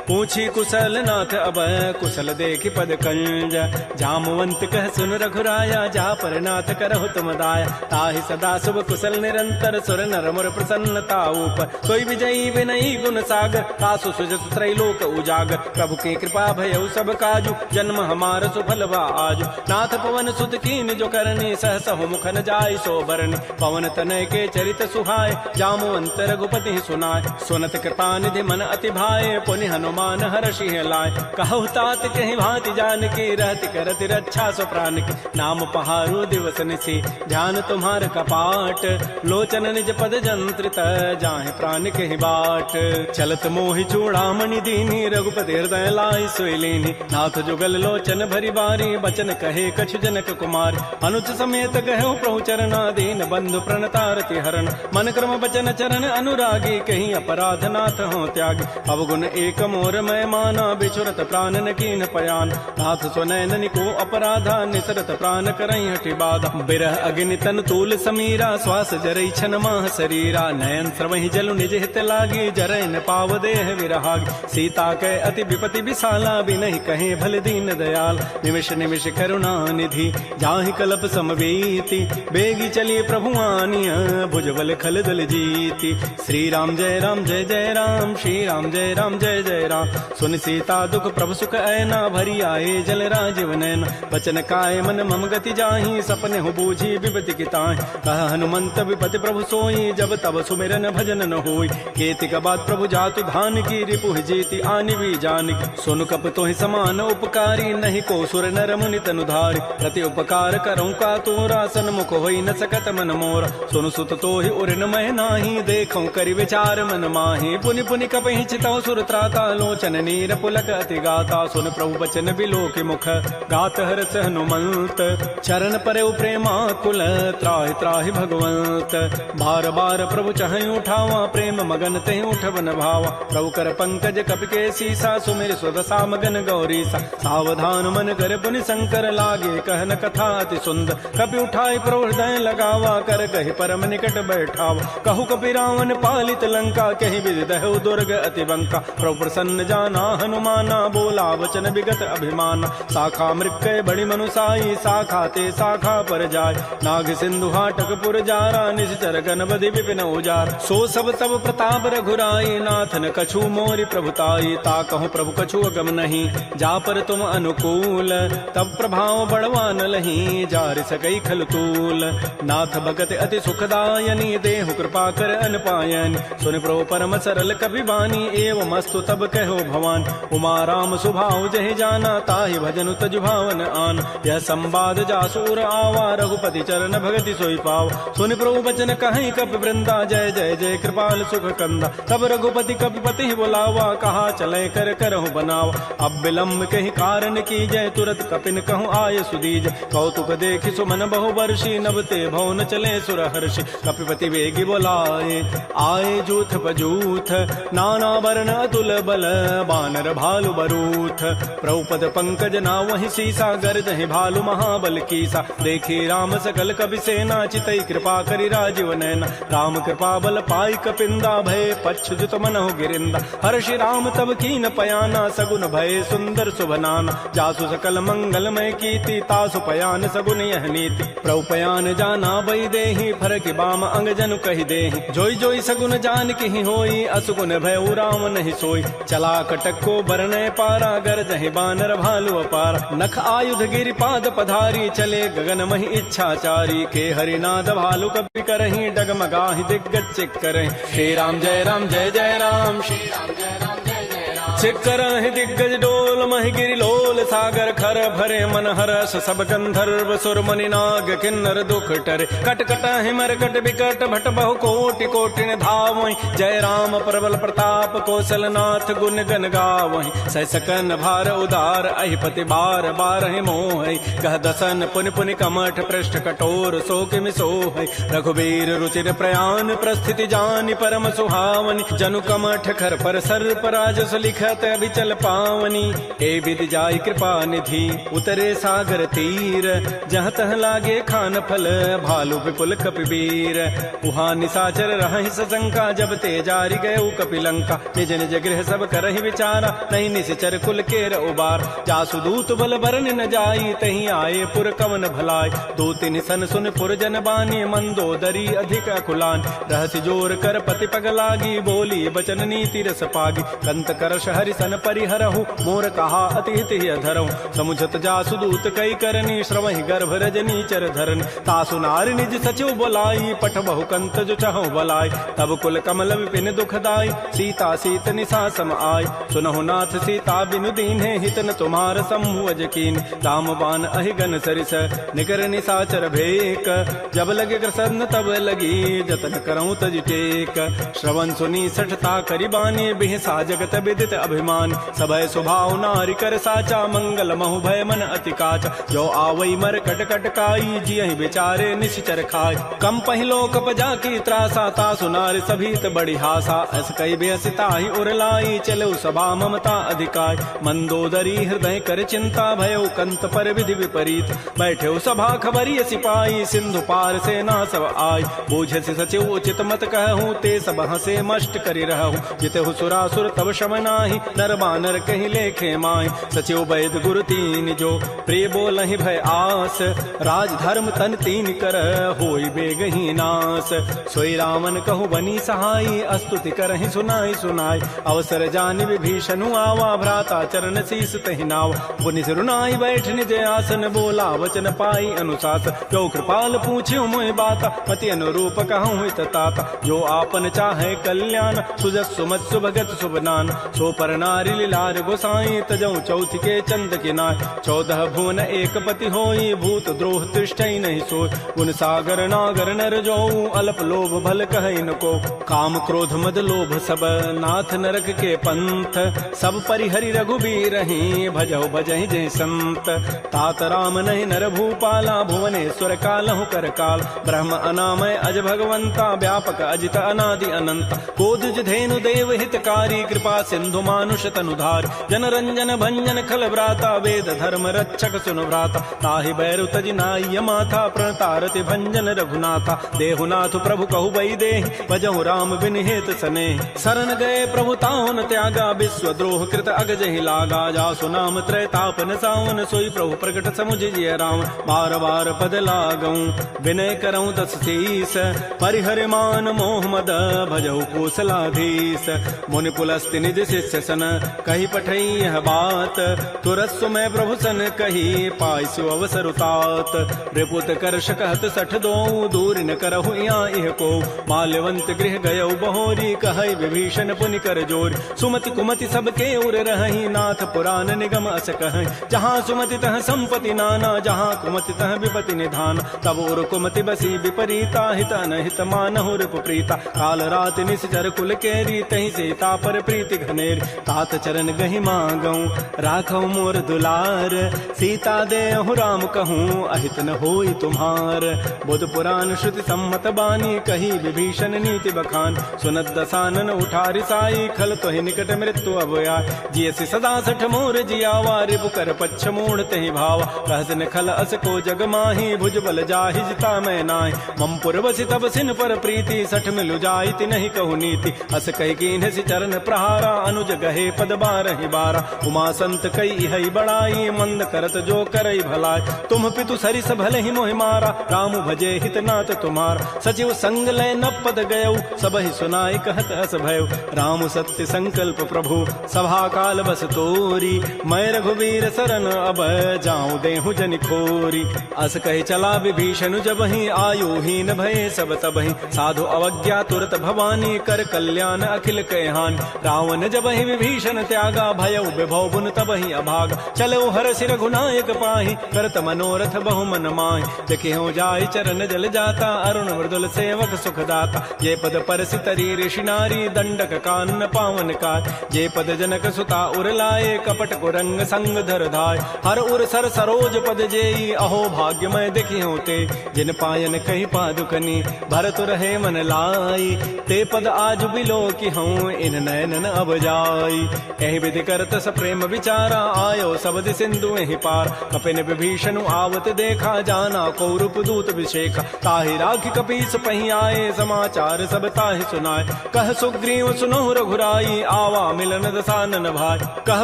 पूछी कुशल नाथ अब, कुशल देखि पद कंज। जामवंत कह सुन रघुराया, जा पर नाथ करहु तुम दाया। ताहि सदा शुभ कुशल निरंतर, सुर नर मुर प्रसन्नता ऊपर। सोई विजयी विनयी गुण सागर, तासु सुजस त्रैलोक उजागर। प्रभु की कृपा भयउ सब काजु, जन्म हमार सुफल बा आजु। नाथ पवन सुत कीन जो करनी, सहस हो मुखन जाय सो बरनी। पवन तनय के चरित सुहाय, जामवंत रघुपति सुनाय। सुनत कृपा निधि मन अति भाए, पुनि हनुमान हर्षि लाय। कहु तात कहि भांति जानकी, रहति करति रक्षा सो प्राण की। नाम पहारो दिवस निसी, ध्यान तुम्हार कपाट। लोचन निज पद जंत्रित, जाहि प्राण कहि बाट। चलत मोहि चूड़ामणि दीनी, रघुपति हृदय लाई सोई लीनी। नाथ जुगल लोचन भरी बारी, बचन कहे कछु जनक कुमार। अनुज समेत कहो प्रभु चरना, दीन बंधु प्रणतारति हरण। मन क्रम बचन चरण अनुरागी, कहीं अपराध नाथ हो त्यागी। अवगुण एक मोर मैं माना, बिछुरत प्राण न कीन पयान। नाथ स्वनयन को अपराधा, निसरत प्राण करई हटि बाधा। बिरह अग्नि तन तूल समीरा, श्वास जरई छन माह शरीरा। नयन स्रवहि जलु निज हित लागी, जरय न पाव देह विरहागी। सीता के अति विपति विशाला, बिनहि कहे भल दीन दयाल। निमिष निमिष करुणा निधि, जाहि कल्प समवेति। बेगी चलिए प्रभु आनिया, भुजबल खल दल जीति। श्री राम जय राम, श्री राम जय जय राम। सुन सीता दुख प्रभु सुख ऐना, भरी आए जल राजीव नैना। बचन काय मन मम गति जाहि, सपने हो बूझी विपति की ताहि। कह हनुमंत विपति प्रभु सोई, जब तब सुमिरन भजन न होई। केति का बात प्रभु जातु धान की, रिपुहि जीति आनि भी जानकी। सुन कप तोहि समान उपकारी, नहीं को सुर नर मुनि तनुधारी। प्रति उपकार करऊँ का तोरा, सन्मुख होई न सकत मन मोरा। सुन सुत तोहि उरिन मह नाही, देखऊँ करि विचार मन माहि। पुनि पुनि कपहि चितौ सुर त्राता, लोचन नीर पुलक अति गाता। सुन प्रभु बचन बिलो के मुख, गात हरस हनुमंत। चरण परेउ प्रेमाकुल, त्राहि त्राहि भगवंत। बार बार प्रभु चहई उठावा, प्रेम मगन तेहि उठवन भावा। प्रभु कर पंकज कपि के सीसा, सुमिर सुदशा मगन गौरीसा। सावधान मन कर पुनि शंकर, लागे कहन कथा अति सुंदर। कपि उठाई प्रभु हृदय लगावा, कर कहि परम निकट बैठावा। कहु कपि रावण पालित लंका, कहि विधि दहु दुर्ग अति बंका। प्रभु प्रसन्न जाना हनुमाना, बोला वचन विगत अभिमाना। शाखा मृक्कय बड़ी मनुसाई, शाखा ते शाखा पर जाय। नाग सिंधु हाटक पुर जारा, निश्चर गणपति विपिन उजार। सो सब तब प्रताप रघुराई, नाथन कछु मोरि प्रभुताई। ता कहूँ प्रभु कछु अगम नहीं, जा पर तुम अनुकूल। तब प्रभाव बढ़वा न लही, जार सकई खल तूल। नाथ भगत अति सुखदायनी, देहु कृपा कर अनपायनी। सुन प्रभु परम सरल कपि बानी, एवं मस्तु तब कहो भवान। उमा राम सुभाव जहि जाना, ताहि भजनु तजु भावन आन। यह संवाद जासूर आवा, रघुपति चरण भगति सोई पाव। सुन प्रभु बचन कहीं कप वृंदा, जय जय जय कृपाल सुख कंदा। तब रघुपति कपिपति बुलावा, कहा चले कर करहु बनावा। अब विलम्ब कहीं कारण की जय, तुरत कपिन कहूँ आय सुदीज। कौतुक देखि सुमन बहु वर्षी, नभते भवन चले सुर हर्षि। कपिपति वेगी बोलाए, आए जूथ बजूथ। नाना वर्ण अतुल बल, बानर भालु बरूथ। प्रभुपद पंकज ना वही सीसा, गर्दहि भालु महाबल कीसा। देखी राम सकल कपि सेना, चितई कृपा करि राजीव नैना। राम कृपा बल पाई कपिंदा, भय पच्छुत मन हो गिरिंदा। हर्षि राम तब कीन पयाना, सगुन भय सुंदर शुभनाना। जासु सकल मंगलमय कीर्ति, तासु पयान सगुन यह नीति। प्रभु पयान जाना बई देहि, फरक बाम अंग जनु कहि देहि। जोई जोई सगुन जान की होई, असुगुन भय राम नहीं सोई। चला कटक को बरनय पारा, गरजहि बानर भालु अपार। नख आयुध गिरि पाद पधारी, चले गगन महि इच्छाचारी। के हरिनाद भालु कपि करहि, डगमगाहि दिग्गज चिक करहि। श्री राम जय जय राम, श्री राम जय राम जय जय राम। चिक्करहि दिग्गज डोल, महि गिरि लोल सागर खर। भरे मन हरस सब गंधर्व, सुर मुनि नाग किन्नर दुख टरे। कट कटहि मरकट बिकट, भट बहु कोटि कोटिन धावहि। जय राम प्रबल प्रताप, कौशल नाथ गुण गन गावहि। सह सकन भार उदार, अहिपति बार बारहि मोहि। कह दसन पुनि पुनि कमठ, पृष्ठ कठोर शोक मिसोहि। रघुबीर रुचिर प्रयाण, प्रस्थिति जानि परम सुहावनि। जनु कमठ खर पर सर्प राजस लिख, बिछत अभिचल पावनी, ए विधि जाई कृपा निधि उतरे सागर तीर। जहाँ तह लागे खान फल भालू विपुल कपिवीर। उहाँ निशाचर रहि सशंका, जब ते जारी गए कपिलंका। निज निज गृह सब करहि विचारा, नहीं निश्चर कुल केर उबार। जासु दूत बल बरन न जाई, तहीं आए पुर कवन भलाई। दो तिन सन सुन पुर जन बानी, मंदोदरी अधिक अकुलान। रहसि जोर कर पति पग लागी, बोली बचन नीति रस पागी। कंत करश हरि सन परिहरहु, मोर कहा अति हित धरहु। समुझत जासु दूत कई करनी, श्रवहि गर्भ रजनी चर धरन। तासु नारी निज सचिव बोलाई, पठ बहु कंत जो चहु बलाई। तब कुल कमल विपिन दुखदाई, सीता सीत निशा सम आई। सुनहु नाथ सीता बिनु दीन्हे, हित न तुम्हार समूह अजकीन। राम बाण अहिगन सरिस, निकर निशाचर भेक। जब लगे कृष्ण तब लगी, जतन करऊं तज टेक। श्रवण सुनी सठता करिबानी, बिहसा जगत विदित अभिमान। सबय स्वभाव नारी कर साचा, मंगल महु भय मन अति काचा। जो आवई मर कट कट काई, जियहि बेचारे निश्चर खाय। कम पहिलो कपजा की त्रासा, तासु नारी सभीत बड़ी हासा। अस कई बेसिता ही उरलाई, चलो सभा ममता अधिकाय। मंदोदरी हृदय कर चिंता, भयो कंत पर विधि विपरीत। बैठे सभा खबरी सिपाही, सिंधु पार से ना सब आय। बूझे से सचिव उचित मत कहूँ, ते सब हसे मष्ट करि रहूँ। जितहु सुरासुर तब शम नाही, नर बानर कहीं लेखे माय। सचिव वैद गुरु तीन जो, प्रिय बोलहि भय आस। राज धर्म तन तीन कर, होई बेगहि नास। सोई रामन कहु बनी सहाई, स्तुति करहि सुनाई सुनाई। अवसर जानि विभीषणु आवा, भ्राता चरण शीस तहि नाव। पुनि सिरुनाई बैठ निज आसन, बोला वचन पाई अनुशासन। जो कृपाल पूछ्यो मोहि बाता, मति अनुरूप कहूँ हित ताता। जो आपन चाहे कल्याण, सुजस सुमत सुभगत सुबनान। सो पर नारी लीलार गोसाई, तजऊ चौथ के चंद के नाय। 14 भुवन एक पति होई, भूत द्रोह तृष्टि नहीं सोय। उन सागर नागर नर जोऊ, अल्प लोभ भल कहै न को। काम क्रोध मद लोभ सब, नाथ नरक के पंथ। सब परिहरि रघुबीर ही, भजहु भजहि जय संत। तात राम नहीं नर भूपाला, भुवनेश्वर कालहु कर काल। ब्रह्म अनामय अज भगवंता, व्यापक अजित अनादि अनंत। कोदुज धेनु देव हितकारी, कृपा सिंधु मानुष तनुधार। जन रंजन भंजन खल व्राता, वेद धर्म रक्षक सुन भ्राता। ताहि बैरु तजि नाय माथा, प्रणतारति भंजन रघुनाथा। देहुनाथ प्रभु कहु बई देहि, भजहु राम बिन हेत स्नेह। शरण गए प्रभु ताहुन त्यागा, विश्व द्रोह कृत अगजहि लागा। जासु नाम त्रैतापन सावन, सोई प्रभु प्रगट समुझिय राम। बार बार पद लागऊं, विनय करऊं दस शीस। परिहर मान मोह मद, भजहु कौशलाधीश। मुनि पुलस्ति निज शिष्य सन, कही पठई यह बात। तुरस्व में प्रभु सन कही, पाइसु अवसर उतात। रिपुत कर्ष कहत सठ दो, दूर न करहु यहाँ इह को। माल्यवंत गृह गयौ बहोरी, कहै विभीषण पुनि कर जोर। सुमति कुमति सबके उर रहहि, नाथ पुराण निगम अस कहै। जहाँ सुमति तह संपत्ति नाना, जहाँ कुमति तह विपति निधान। तब उर कुमति बसी विपरीता, हित अनहित मानहु रिपु प्रीता। काल रात निश्चर कुल केरी, तहि सीता पर प्रीति घनेरी। तात चरण गहि मागऊं, राखौ मोर दुलार। सीता देहु राम कहूँ, अहित न होई तुम्हार। बुध पुराण श्रुति सम्मत बानी, कही विभीषण नीति बखान। सुनत दसानन उठारि साई, खल तोहि निकट मृत्यु अब आय। जियसि सदा सठ मोर जियावा, रिपु कर पच्छ मूढ़ तहि भावा। कहसन खल अस को जग माही, भुज बल जाहि जिता मैं नाहि। मम पुर बसि तब सिन पर प्रीति, सठ मिलु जाइति नहीं कहु नीति। अस कहि कीन्हसि चरण प्रहारा, अनुज गहे पद बारहि बारा। उमा संत कई हई बड़ाई, मंद करत जो करई भलाई। तुम पितु सरिस भले ही मोहि मारा, राम भजे हित नाथ तुम्हारा। सचिव संग लय न पद गयौ, सबहि सुनाई कहत अस भयौ। राम सत्य संकल्प प्रभु, सभा काल बस तोरी। मैं रघुवीर शरण अब, जाऊं देहु जनि खोरी। अस कहि चला विभीषण जबहि, आयुहीन भये सब तबहि। साधु अवज्ञा तुरत भवानी, कर कल्याण अखिल कहान। रावण जबहि विभीषण त्यागा, भयउ विभव बुन तबहि अभागा। चलो हरषि रघुनायक पाहि, करत मनोरथ बहु मन माहि। देखियो जाय चरण जल जाता, अरुण मृदुल सेवक सुख दाता। जे पद परसि तरी ऋषि नारी, दंडक कानन पावन काय। जे पद जनक सुता उर लाए, कपट कुरंग संग धर धाय। हर उर सर सरोज पद जेई, अहो भाग्य मैं देखियो ते। जिन पायन कही पादुकनी, भरत रहे मन लाई। ते पद आज बिलो की हूँ, इन नयनन अब जाई। आई। एहि विधि करत स प्रेम विचारा, आयो सबद सिंधु एहि पार। कपिन विभीषण आवत देखा, जाना को रूप दूत विशेखा। ताहि राखी कपीस पही आए, समाचार सब ताहि सुनाए। कह सुग्रीव सुनहु रघुराई, आवा मिलन दसानन भाई। कह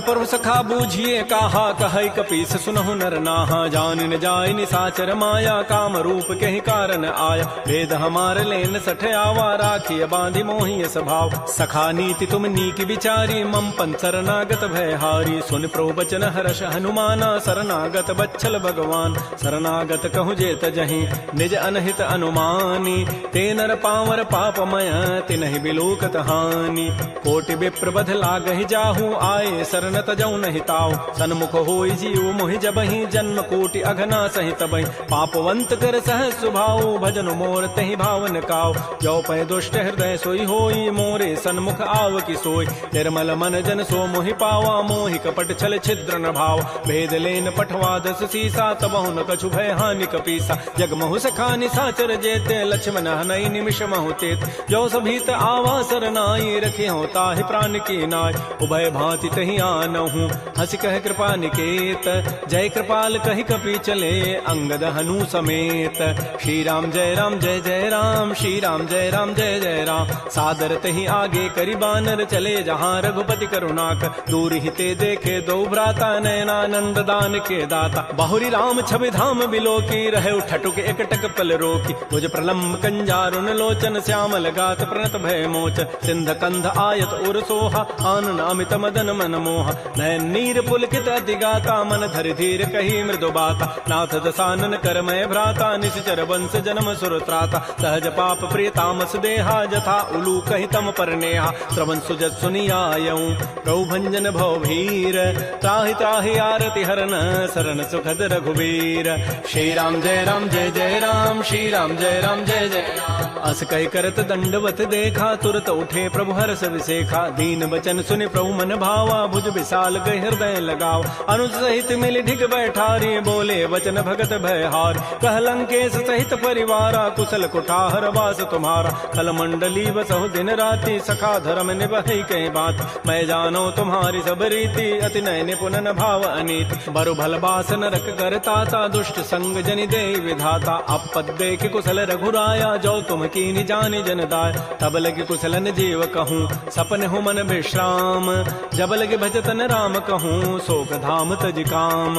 प्रभु सखा बूझिए काहा, कहि कपीस सुनहु नर नाहा। जान न जाय निसाचर माया, काम रूप कहि कारण आया। भेद हमार लेन सठ आवा, राखिय बांधि मोहि स्वभाव। सखा नीति तुम नीक विचारी, मम पन शरणागत भयहारी। सुन प्रभु बचन हर्ष हनुमाना, शरणागत बच्छल भगवान। शरणागत कहु जेत जहीं, निज अनहित अनुमानी। ते नर पावर पापमय, तिनहि बिलोकत हानि। कोटि विप्र बध लागहि जाहु, आए शरण तजौ नहि ताऊ। सन्मुख होई जीव मोहि जबहि, जन्म कोटि अघना सहित बहि। पापवंत कर सहज सुभाऊ, भजन मोर तहि भावन काऊ। जो पै दुष्ट हृदय सोई होई, मोरे सन्मुख आव की सोई। निर्मल मन जन सो मोहि पावा, मोहि कपट छल छिद्र न भाव। भेद लेन पठवा दस सीसा, तबहु न कछु भय हानि कपीसा। जग महु सखानि साचर जेते, लक्ष्मण हनई निमिष महु तेत। जो सभीत आवा सरनाई, रखे हो ताहि प्राण की नाय। उभय भांति तहि आनहु, हंस कह कृपा निकेत। जय कृपाल कहि कपि चले, अंगद हनु समेत। श्री राम जय राम जय जय राम, श्री राम जय राम जय जय राम। सादर तहि आगे करि बानर, चले जहाँ रघुपति करुणाकर। दूर हिते देखे दो भ्राता, नयनानंद दान के दाता। बाहुरी राम छवि धाम बिलोकी, रहे ठटुक एकटक पल रोकी। भुज प्रलम्ब कंजारुन लोचन, श्यामल गात प्रणत भय मोचन। सिंध कंध आयत उर सोहा, आनन अमित मदन मन मोहा। नयन नीर पुलकित अति गाता, मन धरि धीर कही मृदु बाता। नाथ दसानन कर मय भ्राता, निश्चर वंश जन्म सुर त्राता। सहज पाप प्रिय तामस देहा, जथा उलू कहि तम पर नेहा। श्रवण सुजत सुनियायऊं, प्रभु भंजन भव भीर। त्राहि त्राहि आरति हरन, शरण सुखद रघुवीर। श्री राम जय राम जय जय राम, श्री राम जय राम जय जय राम। अस कहि करत दंडवत देखा, तुरत उठे प्रभु हर्ष विसेखा। दीन बचन सुनि प्रभु मन भावा, भुज विशाल गहि हृदय लगाव। अनुज सहित मिल ढिग बैठारी, बोले वचन भगत भयहार। कह लंकेश सहित परिवारा, कुशल कुठार वास तुम्हारा। कल मंडली बसहु दिन राति, सखा धर्म निभहि कहीं बात। मैं जानो तुम्हारी सब रीति, अति नय निपुण न भाव अनीति। बरु भल बास नरक करताता, दुष्ट संग जनि दे विधाता। अपद देख कुशल रघुराया, जो तुम कीनि जानि जन दाय। तब लगे कुशलन जीव कहूँ, सपन हो मन विश्राम। जब लगे भजतन राम कहूँ, शोक धाम तज काम।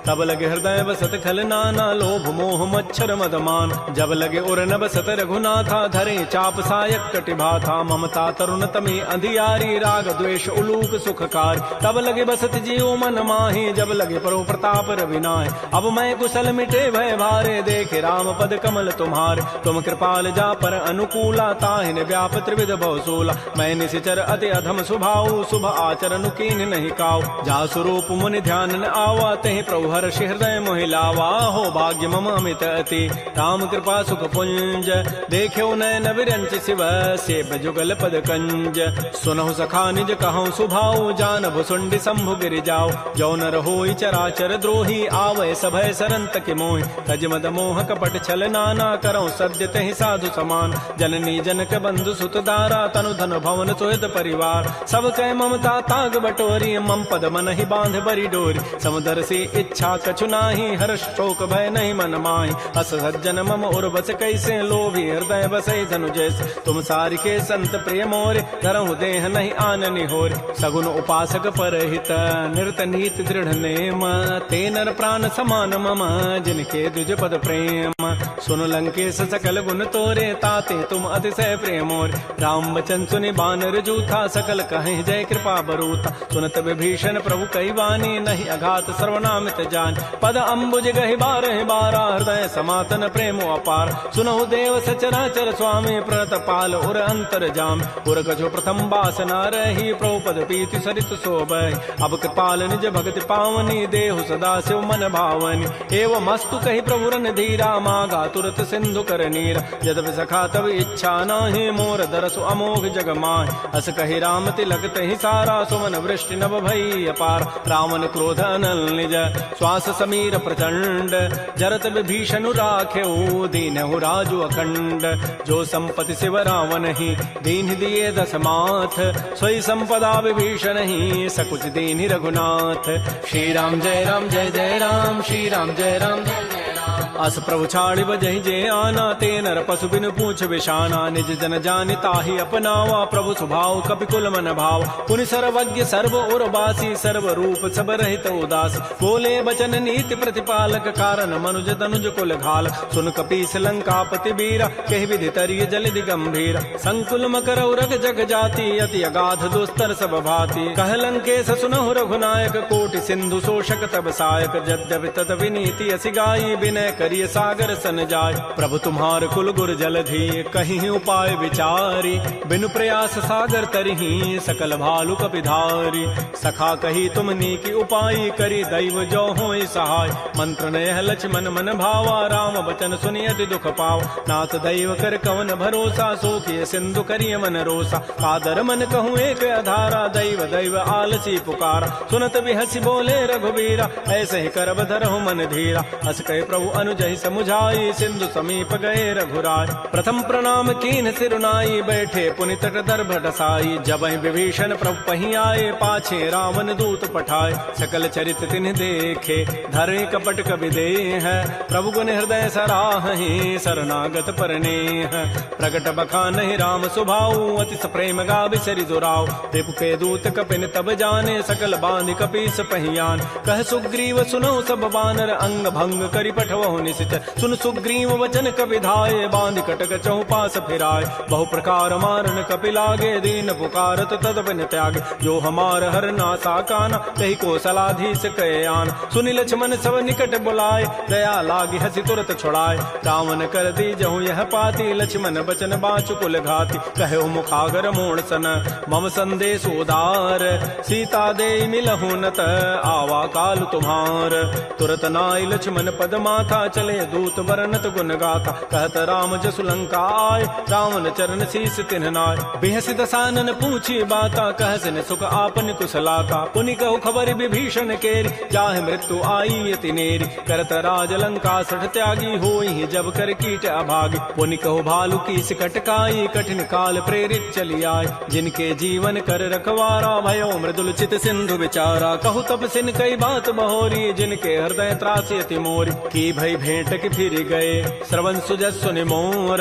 तब लगे हृदय बसत खल नाना, लोभ मोह मच्छर मदमान। जब लगे उर न बसत रघुनाथा, धरे चाप सायक कटिभाथा। ममता तरुण तमे अंधियारी, राग द्वेष उलूक सुखकारी। तब लगे बसत जीव मन माही, जब लगे परो प्रताप रविनाय। अब मैं कुशल मिटे भय भारे, देखे राम पद कमल तुम्हारे। तुम कृपाल जा पर अनुकूला, ताहिन व्याप त्रिविध भवसूला। मैं निशिचर अति अधम स्वभाव, शुभ आचरण कीन नहीं काऊ। जा स्वरूप मुनि ध्यान न आवा, तहि प्रभु हर्ष हृदय मोहि लावा। हो भाग्य मम अमित अति, राम कृपा सुख पुंज। देख्यो नयन विरंच शिव, सेव जुगल पद कंज। सुनहु सखा निज कहूँ सुभाऊ, जान भुसुंडी शंभु गिरि जाऊ। जो नर होई चराचर द्रोही, आवै सभय सरन तकि मोहि। तज मद मोह कपट छल नाना, करऊँ सद्य तहि साधु समान। जननी जनक बंधु सुत दारा, तनु धन भवन सुहृद परिवार। सब कह ममता ताग बटोरी, मम पद मन ही बांध बरी डोरी। समुदर से इच्छा कछु नाही, हर्ष शोक भय नहीं मन माही। अस सज्जन मम उर बस कैसे, लोभी हृदय बसै धनु जैसे। तुम सारिके संत प्रिय मोरे, धरहु देह नहीं आननि होरे। सगुन उपासक परहित, निरत नीति दृढ़ नेम। ते नर प्राण समान मम, जिनके द्विज पद प्रेम। सुन लंकेश सकल गुण तोरे, ताते तुम अतिशय प्रेम मोरे। राम वचन सुनि बानर जूथा, सकल कहें जय कृपा बरूथा। सुनत विभीषण प्रभु कई वाणी, नहीं अघात सर्वनामित जान। पद अम्बुज गहि बारह बारा, हृदय समातन प्रेम अपार। सुनहु देव सचराचर स्वामी, प्रणत पाल उर अंतर जाम। उर कछु प्रथम बासना रही, प्रभु पद पीति सरित शोभहि। अब कृपाल निज भगति पावनी, देहु सदा शिव मन भावनी। एवं मस्तु कहि प्रभु रन धीरा, मागा तुरत सिंधु कर नीरा। यद्यपि सखा तब इच्छा नाही, मोर दरसु अमोघ जग माहि। अस कहि राम तिलक तहि सारा, सुमन वृष्टि नभ भई अपार। रावण क्रोध अनल निज, श्वास समीर प्रचंड। जरत विभीषण राखेऊ, दीनहु राजु अखंड। जो संपत्ति शिव रावण ही, दीन दिए दस माथ। सोई संपदा विभीषण ही सकुच दीन्हि रघुनाथ। श्री राम जय राम जय जय राम, श्री राम जय राम जय जय राम। अस प्रभु छाड़ि बजहि जे आना, ते नर पशु बिनु पूछ विशाना। निज जन जानि ताहि अपनावा, प्रभु स्वभाव कपिकुल मन भाव। पुनि सर्वज्ञ सर्व उर्वासी, सर्व रूप सब रहित उदास। बोले बचन नीति प्रतिपालक, कारण मनुज तनुज कुल घाल। सुन कपीस लंकापति बीरा, कहि विधि तरिय जलधि गंभीर। संकुल मकर उरग जग जाति, अति अगाध दुस्तर सब भाति। कह लंकेश सुनहु रघुनायक, कोटि सिंधु शोषक तब सायक। यद्यपि तत विनीति असि गाई, विनय करिय सागर सन जाय। प्रभु तुम्हार कुल गुर जलधि, कहीं उपाय विचारी। बिनु प्रयास सागर तरही, सकल भालु कपिधारी। सखा कही तुम नीकी उपाय, करी दैव जो होई सहाय। मंत्र नयह लक्ष्मण मन भावा, राम बचन सुनि अति दुख पाव। नाथ दैव कर कवन भरोसा, सोखिय सिंधु करिय मन रोसा। कादर मन कहूँ एक अधारा, दैव दैव आलसी पुकारा। सुनत बिहसी बोले रघुबीरा, ऐसे ही करब धरहु मन धीरा। हस कहे प्रभु अनुजहि समुझाई, सिंधु समीप गए रघुराय। प्रथम प्रणाम कीन सिरुनाई, बैठे पुनि तट दर्भ डसाई। जबहि विभीषण प्रभु पहि आए, पाछे रावण दूत पठाए। सकल चरित तिन्हि देखे, धरे कपट कवि देह। प्रभु गुण हृदय सराहि, शरणागत परनेह। प्रगट बखानहि राम सुभाऊ, अति प्रेम गावि सरि दुराऊ। रिपु के दूत कपिन तब जाने, सकल बांधि कपीस पहियान। कह सुग्रीव सुनौ सब बानर, अंग भंग करि पठवहु निशिचर। सुन सुग्रीव वचन कपि धाये, बांधि कटक चहु पास फिराय। बहु प्रकार मारन कपि लागे, दीन पुकारत तदपिन त्यागे। जो हमार हर नासा काना, तहि को सलाधीस कहे आन। सुनि लक्ष्मण सब निकट बुलाए, दया लागी हसी तुरत छुड़ाए। रावण कर दी जहु यह पाती, लक्ष्मण बचन बाचु कुल घाती। कहो मुखागर मोण सन, मम संदेश उदार। सीता दे मिलहु नत, आवा काल तुम्हार। तुरत नाई लक्ष्मण पद माथा, चले दूत बरनत गुण गाथा। कहत राम जसु लंका आय, रावण चरण शीस तिन्ह नाय। बिहसि दसानन पूछी बाता, कहसिन सुख आपन कुशलाता। पुनि कहु खबर विभीषण केरी, जाहि मृत्यु आई अति नेरी। करत राज लंका सठ त्यागी, होई जब कर कीट अभागी। पुनि कहु भालु की सिकटकाई, कठिन काल प्रेरित चली आय। जिनके जीवन कर रखवारा, भयो मृदुल चित सिंधु विचारा। कहु तपसिन कई बात बहोरी, जिनके हृदय त्रासी अति मोरी। की भई भेंट की फिर गए, श्रवण सुजस सुनि मोर।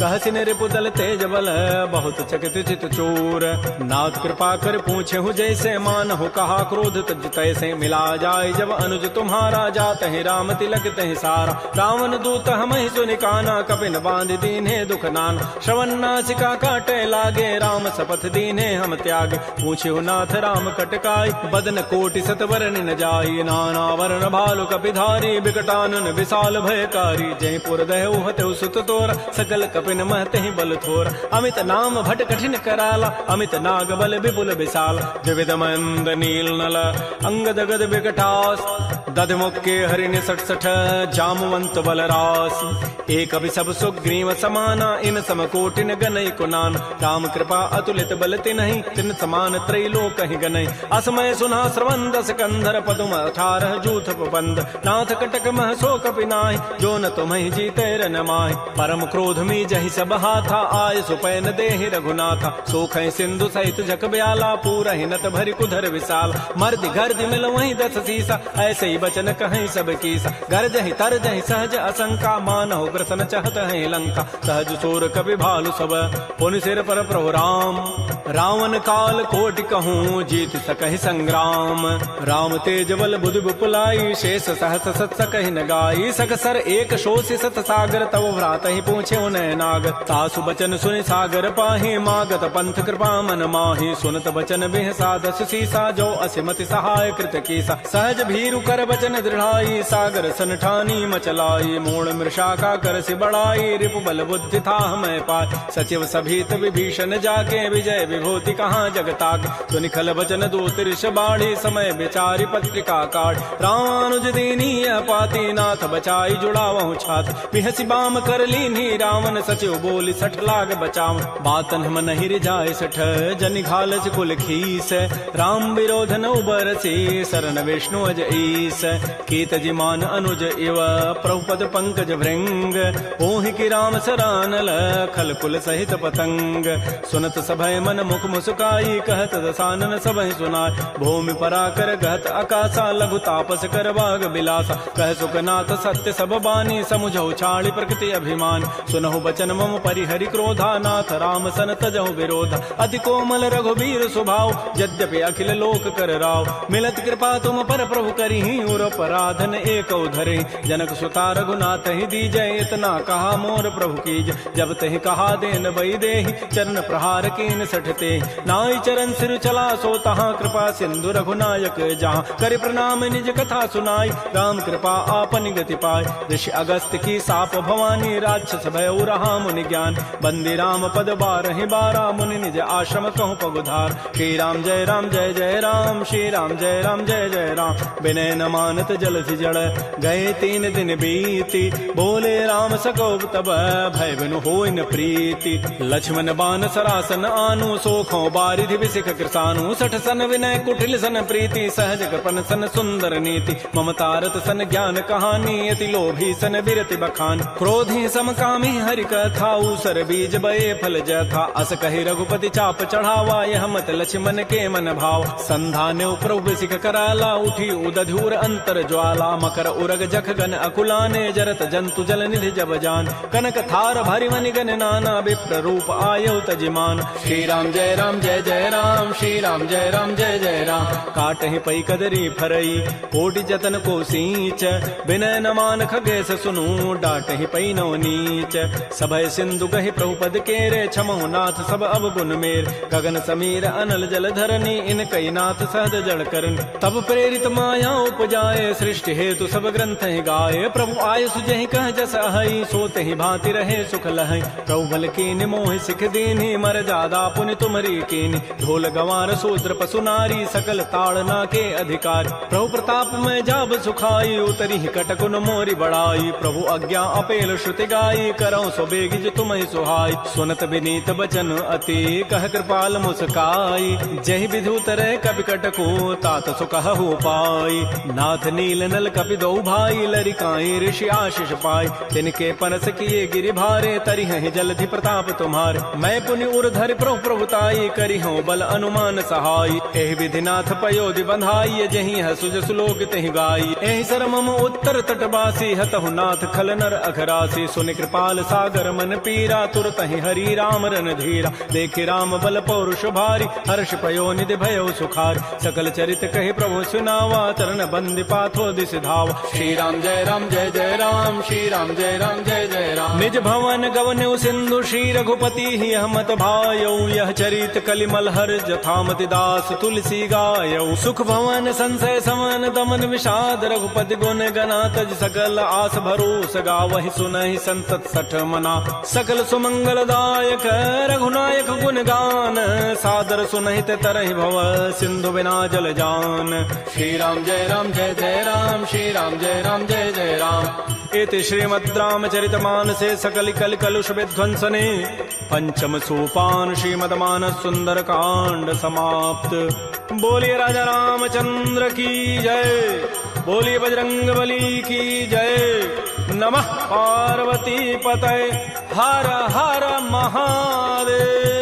कहसिन रिपुदल तेज बल, बहुत चकित चित चोर। नाथ कृपा कर पूछे हूँ जैसे, मानहु कहा क्रोध तज तैसे। मिला जाय जब अनुज तुम्हारा, जाते ही राम तिलक तहि सारा। रावण दूत हमहि सुनि काना, कपिन बांध दीन्हे दुख नाना। श्रवण नासिका काटे लागे, राम शपथ दीन्हे हम त्यागे। पूछे नाथ राम कटकाई, बदन कोटि सत वरन न जाई। नाना वरण भालु कपिधारी, बिकटानन विशाल भयकारी। जयपुर दहु हतु सुत तोर, सकल कपिन महते ही बल थोर। अमित नाम भट कठिन कराला, अमित नाग बल विपुल विशाल। विविध मंद नील नल, अंगद गद विकटास। दध मुक्के हरिण सठ सठ, जामवंत बल रास। एक अभि सब सुग्रीव समाना, इन सम कोटिन गनई कुनान। राम कृपा अतुलित बल तिन्हि, तिन समान त्रैलोक ही गनई। असमय सुना श्रवण दस कंधर, पदुम 18 जूथ बंद। नाथ कटक मह सो कपि नाहि, जो न तुम्हि जीते रन माहि। परम क्रोध में जहि सब हाथा, आय सुपैन देहि रघुनाथा। सोखै सिंधु सहित जक ब्याला, पूरहि नत भरि कुधर विशाल। मर्दि गर्दि मिल वहीं 10 सीसा, ऐसे ही बचन कहीं सब कीसा। गरजहि तरजहि सहज असंका, मानहु ग्रसन चहत है लंका। सहज सूर कपि भालु सब, पुनि सिर पर प्रभु राम। रावण काल कोटि कहूँ, जीत सकहि संग्राम। राम तेज बल बुधि बुपुलाई, शेष सहस सत सकहि न गाई। सकसर एक शोष सत सागर, तव भ्रात ही पूछे उन्हें नाग। तासु बचन सुनि सागर पाहि, मागत पंथ कृपा मन माहि। सुनत बचन बिह साधस सीसा, जो असिमति सहाय कृत कीसा। सहज भीरु कर बचन दृढ़ाई, सागर सन ठानी मचलाई। मूर्ण मृषा का कर सि बढ़ाई, रिपु बल बुद्धि था मैं पाय। सचिव सभीत विभीषण जाके, विजय विभूति कहाँ जगताक। सुनि खल बचन दूत ऋष बाढ़ी, समय विचारी पत्रिका काढ़। रामानुज दीनी पाती, नाथ बचाई जुड़ावहु छाती। बिहसि बाम कर लीन्ही, रावण सचिव बोली 60 लाग बचाव। बातन हम नहीं रिझाए 60, जनि घालस कुल खीस। राम विरोध न उबरसी, शरण विष्णु अज ईस। कीतजिमान अनुज इव प्रभुपद पंकज भृंग ओहि की राम सरानल खल कुल सहित पतंग सुनत सभय मन मुख मुस्काई कहत दसानन सबहि सुनाय भूमि पराकर गहत आकाशा लघु तापस कर बाग बिलासा कह सुखनाथ सत्य सब बानी समुझौ छाड़ी प्रकृति अभिमान सुनहु बचन मम परिहरि क्रोधा नाथ राम सन तजहु विरोधा अति कोमल रघुबीर स्वभाव यद्यपि अखिल लोक कर राव मिलत कृपा तुम पर प्रभु करिहि उर पराधन एक धरे जनक सुता रघुनाथ ही दीजय इतना कहा मोर प्रभु कीज जब तहि कहा देन बई देहि चरण प्रहार कीन सठते नाई चरण सिर चला सो तहाँ कृपा सिंधु रघुनायक जहाँ कर प्रणाम निज कथा सुनाई राम कृपा आपन गति पाय ऋषि अगस्त की साप भवानी राक्षस भय रहा मुनि ज्ञान बंदी राम पद बारहि बारा मुनि निज आश्रम कहूँ पगुधार श्री राम जय राम श्री राम जय जय राम विनय न मानत जलधि जड़ गए 3 दिन बीती बोले राम सकोब तब भय बिनु होय न प्रीति लक्ष्मण बान सरासन आनु सोखों बारिधि विसिख कृसानु सठ सन विनय कुटिल सन प्रीति सहज कृपन सन सुंदर नीति ममतारत सन ज्ञान कहानी अति लोभी सन बिरति बखान क्रोधी समकामी हरि कथा उसर बीज बये फल जथा अस कहि रघुपति चाप चढ़ावा यह मत लक्ष्मण के मन भाव संधान प्रभु सिख कराला उठी उदधूर अंतर ज्वाला मकर उरग जख गन अकुलाने जरत जंतु जल निधि जब जान कनक थार भरि मनि गन नाना विप्र रूप आयो तजिमान श्री राम जय राम श्री राम जय जय राम काटहि पई कदरी फरई कोटि जतन को सींच विनय न मान खगेश सुनु डाटहि पई नव नीच सभय सिंधु कहि प्रभुपद केरे छमहु नाथ सब अब गुण मेर गगन समीर अनल जल धरनी इन कई नाथ सहज जड़ करन तब प्रेरित माया उपजाए सृष्टि हेतु सब ग्रंथ ही गाये प्रभु आय सुजहि कह जस अहै सोते ही भांति रहे सुख लहै प्रभु बल कीन मोहि सिख दीन्हि मर जादा पुनि तुमरी कीन्हि ढोल गंवार शूद्र पशु नारी सकल ताड़ना के अधिकार प्रभु प्रताप में जाब सुखाई उतरी कटकुन मोरी बड़ाई प्रभु आज्ञा अपेल श्रुति गाई करौ सो बेगिज तुम्हि सुहाई सुनत विनीत बचन अति कह कृपाल मुस्काई जहि विधि उतरे कपि कटको तात सुकहु पाई नाथ नील नल कपि दो भाई लरिकाई ऋषि आशीष पाई तिनके पनस किए गिरि भारे तरिहि जलधि प्रताप तुम्हारे मैं पुनि उर्धरि प्रभु प्रभुताई करिहु बल अनुमान सहाय एहि विधि नाथ पयोधि बंधाई जहि सुज सुलोक तहि गाई एहि सर मम उत्तर तटवासी हतहु नाथ खल नर अघरासी सुनि कृपाल सागर मन पीरा तुरत ही हरि राम रन धीरा देखे राम बल पौरुष भारी हर्ष पयो निधि भयो सुखार सकल चरित कहि प्रभु सुनावा चरण बंदि पाथो दिस धावा श्री राम जय राम श्री राम जय जय राम निज भवन गवनु सिंधु श्री रघुपति ही हमत भायौ यह चरित कलिमल हर जथामति दास तुलसी गायौ सुख भवन संशय समन दमन विषाद रघुपति गुण गना तज सकल आस भरोस गावहि सुनहि संतत सठ मना सकल सुमंगल दायक रघुनायक गुण गान सादर सुनहित तरहि भव सिंधु बिना जल जान श्री राम जय राम श्री राम जय जय राम इति श्रीमद् रामचरितमानसे सकल कल कलुष विध्वंसने पंचम सोपान श्रीमद्मानस सुंदर कांड समाप्त। बोलिए राजा रामचंद्र की जय, बोलिए बजरंग बली की जय। नमः पार्वती पतये, हर हर महादेव।